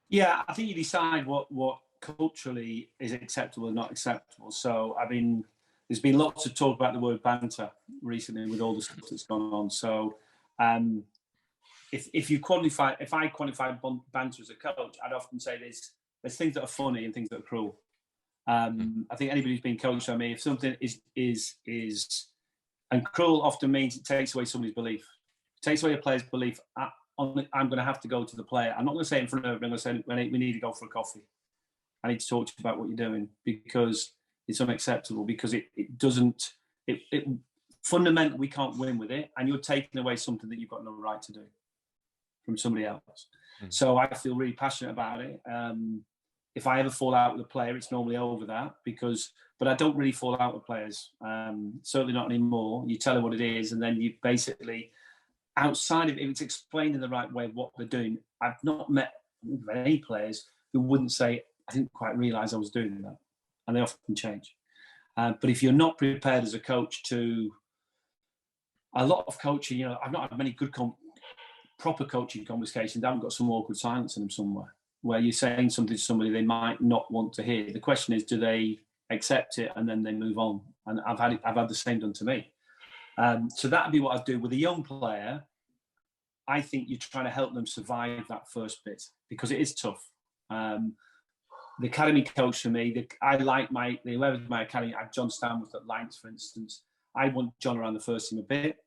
Yeah, I think you decide what culturally is acceptable and not acceptable. So, I mean, there's been lots of talk about the word banter recently with all the stuff that's gone on. So, if I quantify banter as a coach, I'd often say there's things that are funny and things that are cruel. I think anybody who's been coached by me, if something is and cruel often means it takes away somebody's belief. It takes away a player's belief. I'm going to have to go to the player. I'm not going to say it in front of him. I'm going to say we need to go for a coffee. I need to talk to you about what you're doing because it's unacceptable. Because it fundamentally we can't win with it, and you're taking away something that you've got no right to do from somebody else. So I feel really passionate about it. If I ever fall out with a player, it's normally over that but I don't really fall out with players. Certainly not anymore. You tell them what it is, and then you basically, outside of it, if it's explained in the right way what they're doing, I've not met any players who wouldn't say, I didn't quite realise I was doing that. And they often change. But if you're not prepared as a coach a lot of coaching, I've not had many good proper coaching conversations. I haven't got some awkward silence in them somewhere, where you're saying something to somebody they might not want to hear. The question is, do they accept it and then they move on? And I've had the same done to me. So that'd be what I'd do with a young player. I think you're trying to help them survive that first bit because it is tough. The academy coach for me, I like whoever's my academy. I have John Stanworth at Lancs, for instance. I want John around the first team a bit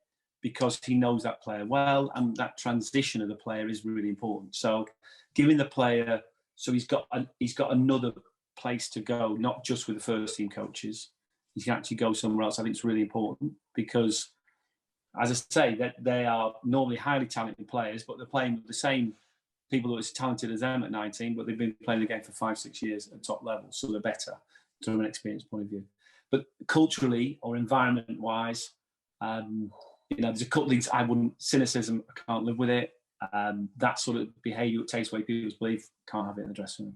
because he knows that player well, and that transition of the player is really important. So giving the player, so he's got another place to go, not just with the first team coaches. He can actually go somewhere else. I think it's really important because, as I say, that they are normally highly talented players, but they're playing with the same people that are as talented as them at 19, but they've been playing the game for 5-6 years at top level, so they're better from an experience point of view. But culturally or environment-wise, there's a couple of things cynicism, I can't live with it. That sort of behaviour that takes away people's belief, can't have it in the dressing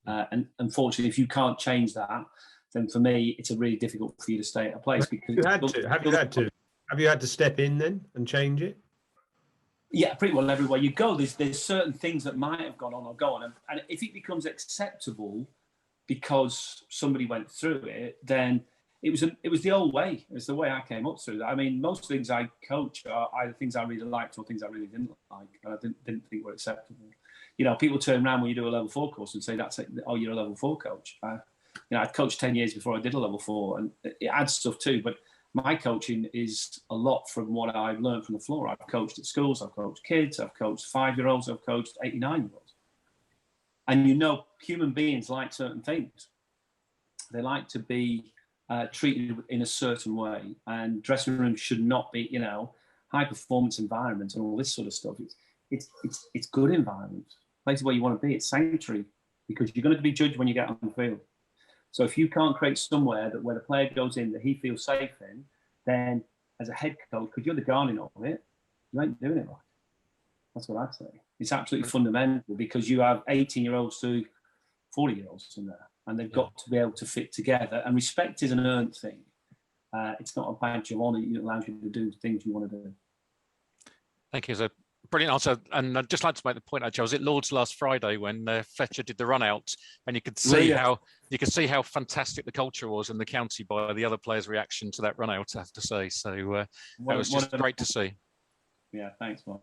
room. And unfortunately, if you can't change that, then for me, it's really difficult for you to stay at a place. Because Have you had to step in then and change it? Yeah, pretty well everywhere you go. There's certain things that might have gone on or go on, and if it becomes acceptable because somebody went through it, then it was the old way. It's the way I came up through that. I mean, most things I coach are either things I really liked or things I really didn't like, and I didn't think were acceptable. People turn around when you do a level 4 course and say, "That's it. Oh, you're a level 4 coach." I'd coached 10 years before I did a level 4, and it adds stuff too. But my coaching is a lot from what I've learned from the floor. I've coached at schools, I've coached kids, I've coached 5-year-olds, I've coached 89-year-olds. And human beings like certain things. They like to be treated in a certain way, and dressing rooms should not be, high performance environment and all this sort of stuff. It's good environment, places where you want to be. It's sanctuary because you're going to be judged when you get on the field. So if you can't create somewhere where the player goes in that he feels safe in, then as a head coach, because you're the guardian of it, you ain't doing it right. That's what I'd say. It's absolutely fundamental because you have 18-year-olds to 40-year-olds in there, and they've got to be able to fit together. And respect is an earned thing. It's not a badge of honour. It allows you to do things you want to do. Thank you. It's a Brilliant answer. And I'd just like to make the point, actually, I was at Lord's last Friday when Fletcher did the run out, and you could see how fantastic the culture was in the county by the other players' reaction to that run out, I have to say. So that was just great to see. Yeah, thanks, Mark.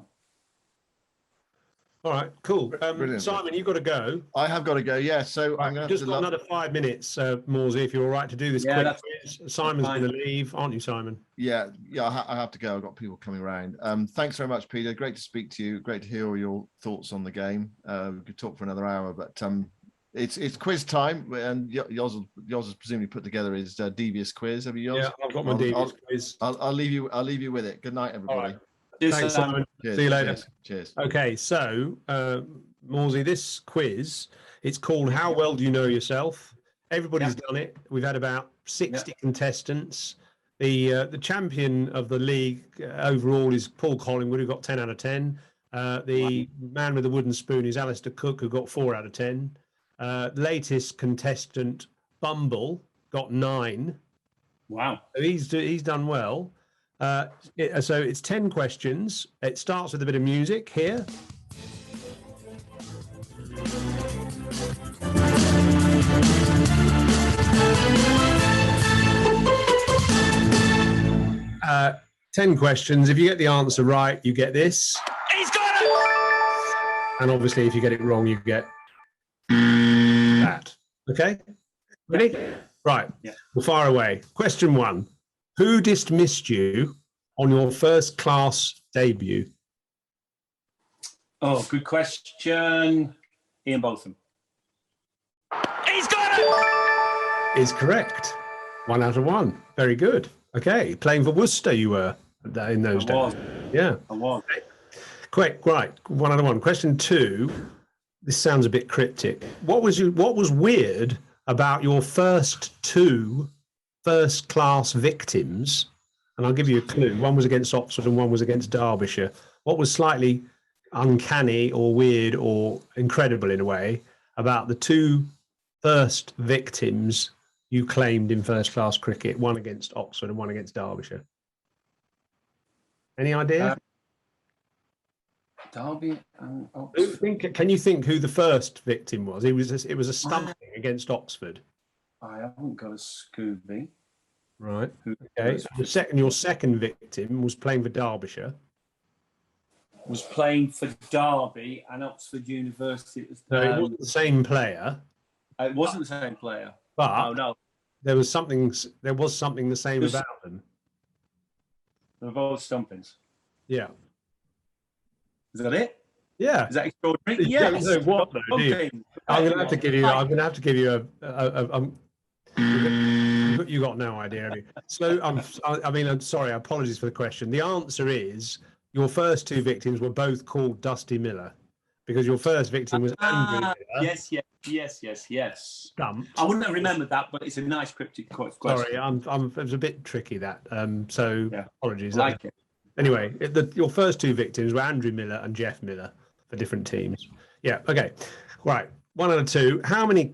All right, cool. Brilliant. Simon, you've got to go. I have got to go. Yeah, so Right, I'm going just got another 5 minutes, Morsey, if you're all right to do this quick quiz. Simon's going to leave, aren't you, Simon? Yeah, I have to go. I've got people coming around. Thanks very much, Peter. Great to speak to you. Great to hear all your thoughts on the game. We could talk for another hour, but it's quiz time, and Yoz has presumably put together his devious quiz. Have you, Yoz? Yeah, I've got my devious quiz. I'll leave you with it. Good night, everybody. Thanks, Simon. Cheers. See you later. Cheers. Okay, so Morsey, this quiz, it's called How Well Do You Know Yourself? Everybody's done it. We've had about 60 contestants. The champion of the league overall is Paul Collingwood, who got 10 out of 10. The man with the wooden spoon is Alistair Cook, who got 4 out of 10. Latest contestant, Bumble, got 9. Wow. So he's done well. So it's 10 questions. It starts with a bit of music here. Uh, 10 questions. If you get the answer right, you get this. He's got it! And obviously, if you get it wrong, you get that. Okay? Ready? Right. Yeah. We'll fire away. Question 1. Who dismissed you on your first class debut? Oh, good question. Ian Botham. He's got it! Is correct. 1 out of 1. Very good. Okay. Playing for Worcester, you were in those days. Yeah. I was. Quick. Right. 1 out of 1. Question 2. This sounds a bit cryptic. What was weird about your first 2 first-class victims? And I'll give you a clue. One was against Oxford and one was against Derbyshire. What was slightly uncanny or weird or incredible in a way about the 2 first victims you claimed in first-class cricket, one against Oxford and one against Derbyshire? Any idea? Derby and Oxford. Can you think who the first victim was? It was a stumping against Oxford. I haven't got a Scooby. Right. Okay. So your second victim was playing for Derbyshire. Was playing for Derby and Oxford University. So it wasn't the same player. It wasn't the same player. But no. There was something the same about them. They were both stumpings. Yeah. Is that it? Yeah. Is that extraordinary? Yes. So what though? I'm going to have to give you you got no idea, have you? So I'm sorry. Apologies for the question. The answer is your first 2 victims were both called Dusty Miller, because your first victim was Andrew Miller. Yes. Stumped. I wouldn't have remembered that, but it's a nice cryptic question. Sorry, it was a bit tricky that. Apologies. I like it. Anyway, your first 2 victims were Andrew Miller and Jeff Miller for different teams. Yeah. Okay. Right. 1 out of 2. How many?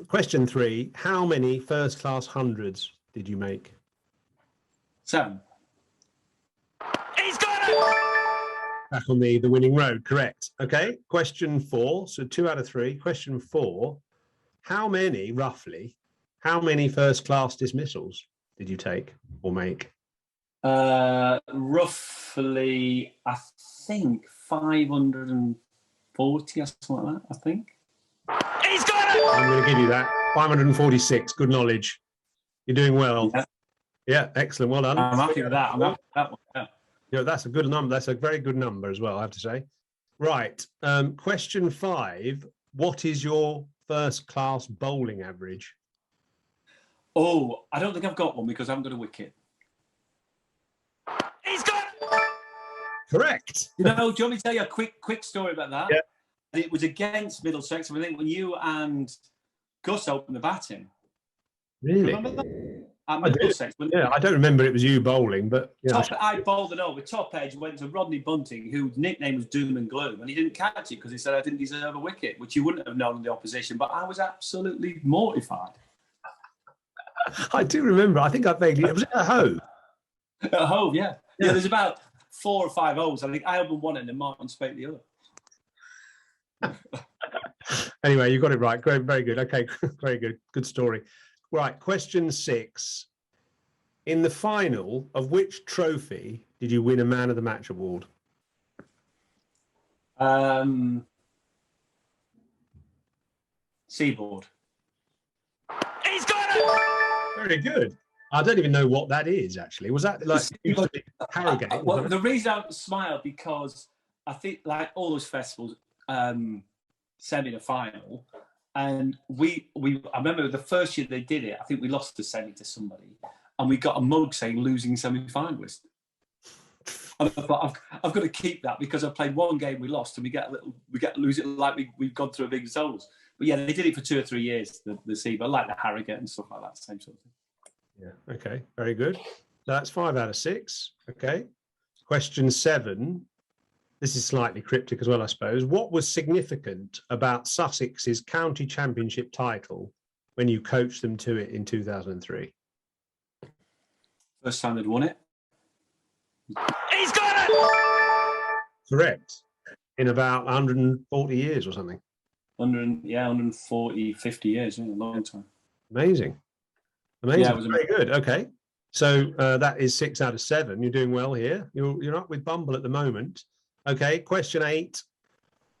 Question 3. How many first-class hundreds did you make? 7. He's got it! Back on the winning road. Correct. Okay. Question 4. So 2 out of 3. Question 4. How many first-class dismissals did you take or make? Roughly, I think 540 or something like that. I think. He's got it! I'm going to give you that. 546. Good knowledge. You're doing well. Yeah, excellent. Well done. I'm happy with that. I'm happy with that one. Yeah, that's a good number. That's a very good number as well, I have to say. Right. Question 5. What is your first class bowling average? Oh, I don't think I've got one because I haven't got a wicket. He's got it! Correct. Do you want me to tell you a quick story about that? Yeah. It was against Middlesex. I think when you and Gus opened the batting. Really? Remember that? At Middlesex. I don't remember it was you bowling, but I bowled it over top edge, went to Rodney Bunting, whose nickname was Doom and Gloom, and he didn't catch it because he said I didn't deserve a wicket, which you wouldn't have known in the opposition. But I was absolutely mortified. I do remember. I think I vaguely. Was it a Hove? A Hove, yeah. There's about 4 or 5 overs. I think I opened one end and Martin Spate the other. Anyway, you got it right. Great, very good. Okay, very good. Good story. Right, question 6. In the final of which trophy did you win a Man of the Match award? Seaboard. He's got it! Very good. I don't even know what that is, actually. Was that like used to be Harrogate? Well, the reason I smile because I think like all those festivals, semi to final, and I remember the first year they did it. I think we lost the semi to somebody, and we got a mug saying losing semi-finalist. And I thought I've got to keep that because I played one game, we lost, and we get to lose it like we've gone through a big souls. But yeah, they did it for 2 or 3 years. The SEBA, like the Harrogate and stuff like that, same sort of thing. Yeah. Okay. Very good. So that's 5 out of 6. Okay. Question 7. This is slightly cryptic as well, I suppose. What was significant about Sussex's county championship title when you coached them to it in 2003? First time they'd won it. He's got it! Correct. In about 140 years or something. 140, 50 years, a long time. Amazing. Amazing. Yeah, it was very good. Okay. So that is 6 out of 7. You're doing well here. You're up with Bumble at the moment. Okay. Question 8.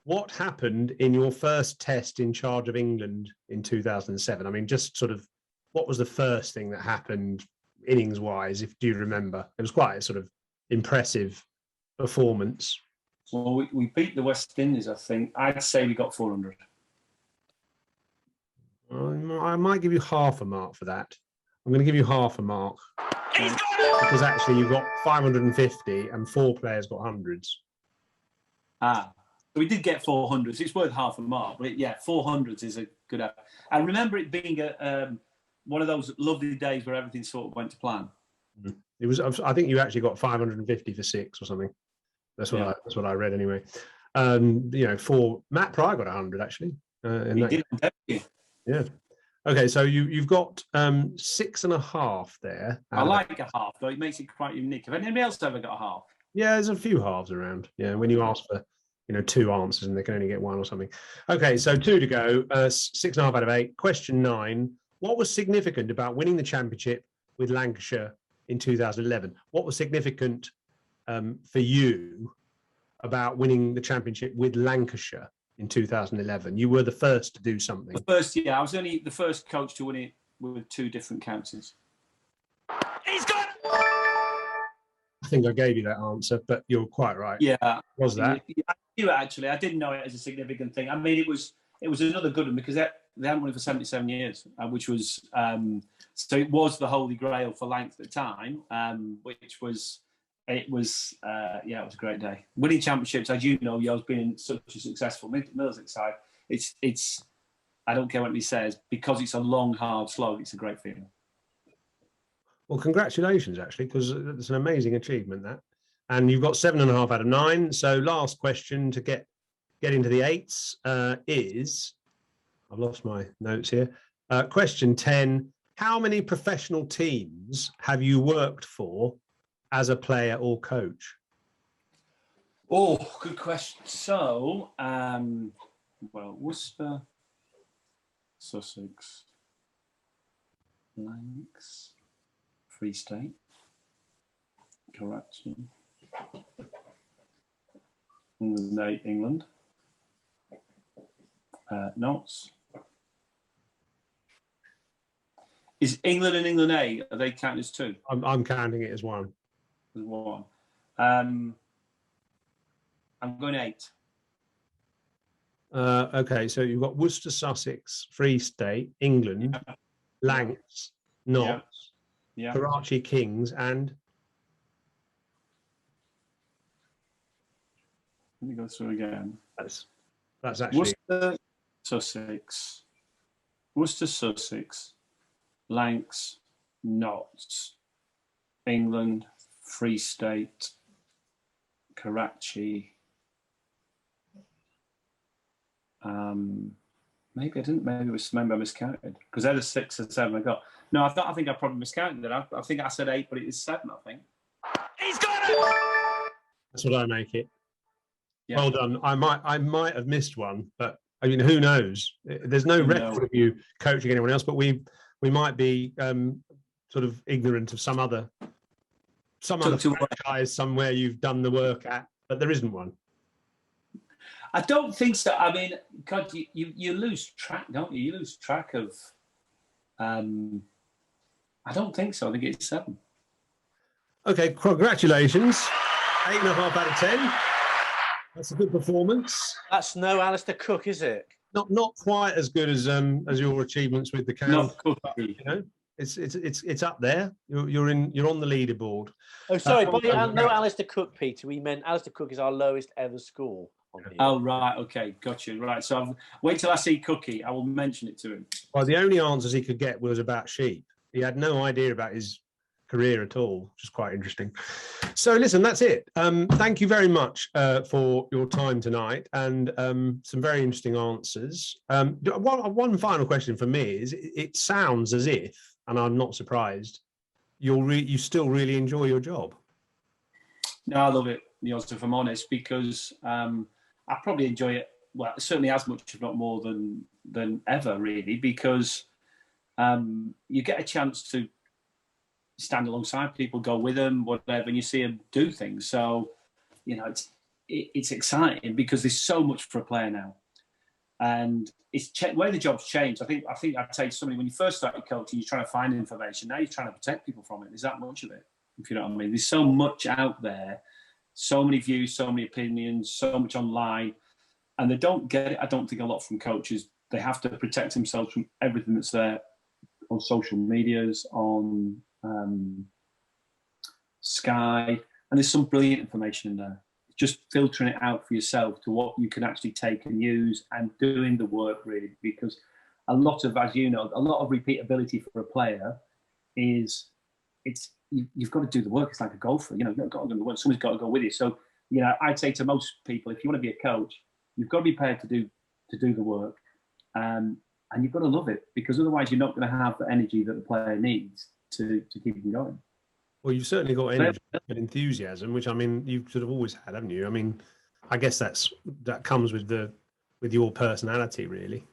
What happened in your first test in charge of England in 2007? I mean, just sort of, what was the first thing that happened innings-wise, do you remember? It was quite a sort of impressive performance. Well, we beat the West Indies, I think. I'd say we got 400. I might give you half a mark for that. I'm going to give you half a mark. Because actually you got 550 and 4 players got hundreds. We did get 400s. It's worth half a mark. But yeah, 400s is a good effort. I remember it being one of those lovely days where everything sort of went to plan. It was. I think you actually got 550 for 6 or something. That's what I read anyway. For Matt Pryor got 100 actually. Yeah. Okay, so you've got 6.5 there. I like a half though; it makes it quite unique. Have anybody else ever got a half? Yeah, there's a few halves around. Yeah, when you ask for 2 answers and they can only get 1 or something. Okay, so 2 to go. 6.5 out of 8. Question 9: what was significant about winning the championship with Lancashire in 2011? What was significant for you about winning the championship with Lancashire in 2011? You were the first to do something. The first, yeah, I was only the first coach to win it with 2 different counties. He's got it! I think I gave you that answer, but you're quite right. Yeah, was that? I knew it actually. I didn't know it as a significant thing. I mean, it was another good one because they hadn't won it for 77 years, which was so it was the holy grail for Lancs at the time, which was. It was it was a great day. Winning championships, as you know, Yo's been in such a successful Middlesex side. It's I don't care what he says, because it's a long, hard slog, it's a great feeling. Well, congratulations, actually, because it's an amazing achievement, that. And you've got 7.5 out of 9. So last question to get into the 8s is, I've lost my notes here. Question 10, how many professional teams have you worked for as a player or coach? Oh, good question. So, Worcester, Sussex, Lancs, Free State, Karachi, England, Notts. Is England and England A, are they counted as 2? I'm counting it as 1. As 1. I'm going 8. Okay, so you've got Worcester, Sussex, Free State, England, Lancs, Notts, Karachi Kings, and... Let me go through again. That's actually... Worcester, Sussex, Lancs, Notts, England, Free State, Karachi. Maybe I didn't. Maybe I miscounted because they're the 6 and 7 I got. No, I think I probably miscounted it. I think I said 8, but it is 7. I think. He's got it! That's what I make it. Yeah. Well done. I might have missed one, but I mean, who knows? There's no record of you coaching anyone else, but we might be sort of ignorant of some other franchise somewhere you've done the work at, but there isn't one. I don't think so. I mean, God, you lose track, don't you? You lose track of. I don't think so. I think it's 7. Okay, congratulations. 8.5 out of 10. That's a good performance. That's no Alistair Cook, is it? Not quite as good as your achievements with the county. You know, it's up there. You're on the leaderboard. Oh, sorry, no Alistair Cook, Peter. We meant Alistair Cook is our lowest ever score on here. Oh right, okay, got you. Right, so wait till I see Cookie. I will mention it to him. Well, the only answers he could get was about sheep. He had no idea about his career at all, which is quite interesting. So listen, that's it. Thank you very much for your time tonight and some very interesting answers. One final question for me is: it sounds as if, and I'm not surprised, you still really enjoy your job. No, I love it, if I'm honest, because I probably enjoy it. Well, certainly as much, if not more, than ever, really, because you get a chance to stand alongside people, go with them, whatever, and you see them do things. So, you know, it's exciting because there's so much for a player now, and it's where the job's changed. I think I'd say to somebody, when you first started coaching, you're trying to find information. Now you're trying to protect people from it. There's that much of it, if you know what I mean. There's so much out there, so many views, so many opinions, so much online, and they don't get it. I don't think a lot from coaches. They have to protect themselves from everything that's there on social medias, on Sky, and there's some brilliant information in there. Just filtering it out for yourself to what you can actually take and use, and doing the work, really, because a lot of, as you know, a lot of repeatability for a player is you've got to do the work. It's like a golfer, you know, you've got to do the work. Somebody's got to go with you. So, you know, I'd say to most people, if you want to be a coach, you've got to be prepared to do the work, and you've got to love it, because otherwise you're not going to have the energy that the player needs to keep them going. Well, you've certainly got energy and enthusiasm, which, I mean, you've sort of always had, haven't you? I mean, I guess that comes with your personality, really.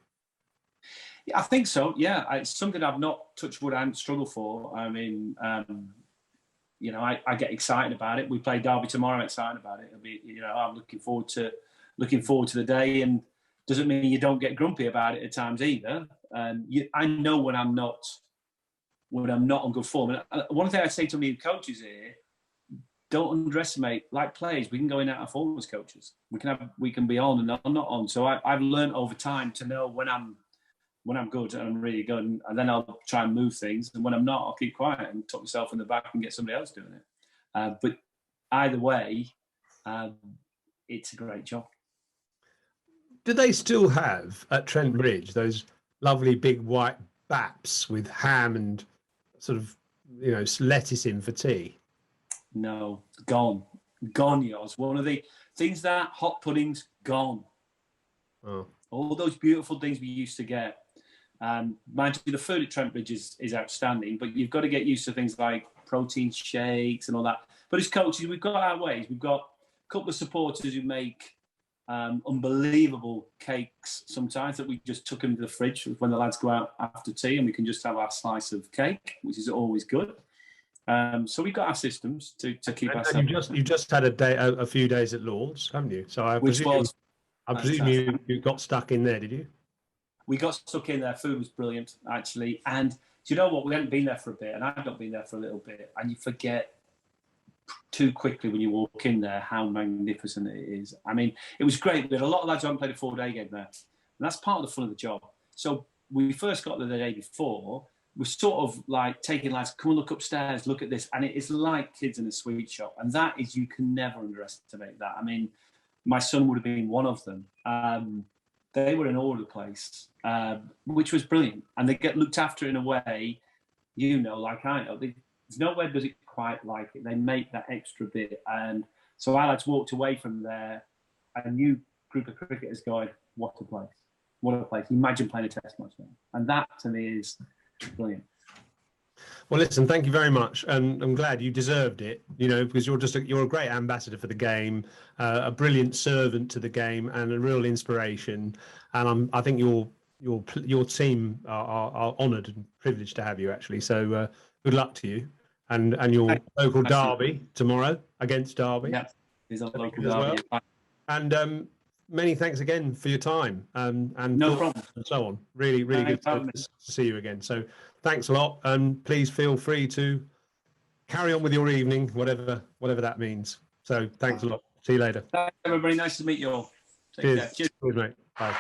Yeah, I think so. Yeah, it's something I've not touched wood. I haven't struggled for. I mean, you know, I get excited about it. We play Derby tomorrow. I'm excited about it. It'll be, you know, I'm looking forward to the day, and doesn't mean you don't get grumpy about it at times either. I know when I'm not on good form. And one thing I say to me coaches here: don't underestimate. Like players, we can go in and out of form as coaches. We can be on and not on. So I've learned over time to know when I'm good and I'm really good, and then I'll try and move things. And when I'm not, I'll keep quiet and tuck myself in the back and get somebody else doing it. But either way, it's a great job. Do they still have at Trent Bridge those lovely big white baps with ham and sort of, you know, lettuce in for tea? No, gone, yours. One of the things that hot pudding's gone. Oh. All those beautiful things we used to get. Mind you, the food at Trent Bridge is outstanding, but you've got to get used to things like protein shakes and all that. But as coaches, we've got our ways. We've got a couple of supporters who make unbelievable cakes sometimes that we just tuck into the fridge when the lads go out after tea, and we can just have our slice of cake, which is always good. So we've got our systems to keep ourselves. You just had a few days at Lord's, haven't you? So I presume you got stuck in there, did you? We got stuck in there. Food was brilliant, actually. And do you know what? We hadn't been there for a bit, and I've not been there for a little bit, and you forget too quickly when you walk in there how magnificent it is. I mean, it was great. We had a lot of lads who hadn't played a 4-day game there, and that's part of the fun of the job. So when we first got there the day before, we're sort of like taking lads, come and look upstairs, look at this, and it is like kids in a sweet shop, and that is, you can never underestimate that. I mean, my son would have been one of them. They were in all over the place, which was brilliant, and they get looked after in a way, you know, like I know. There's nowhere does it quite like it. They make that extra bit, and so our lads walked away from there, a new group of cricketers going, what a place, what a place. Imagine playing a test match there. And that to me is brilliant. Well, listen, thank you very much, and I'm glad you deserved it. You know, because you're a great ambassador for the game, a brilliant servant to the game, and a real inspiration. And I think your team are honoured and privileged to have you actually. So good luck to you, and your local derby tomorrow against Derby. Yeah, there's a local as derby. well. And many thanks again for your time and No problem. and so on. Really, really good to see you again. So thanks a lot, and please feel free to carry on with your evening, whatever that means. So thanks a lot. See you later. Thanks, everybody. Nice to meet you all. Take Cheers. care. Cheers. Cheers, mate. Bye.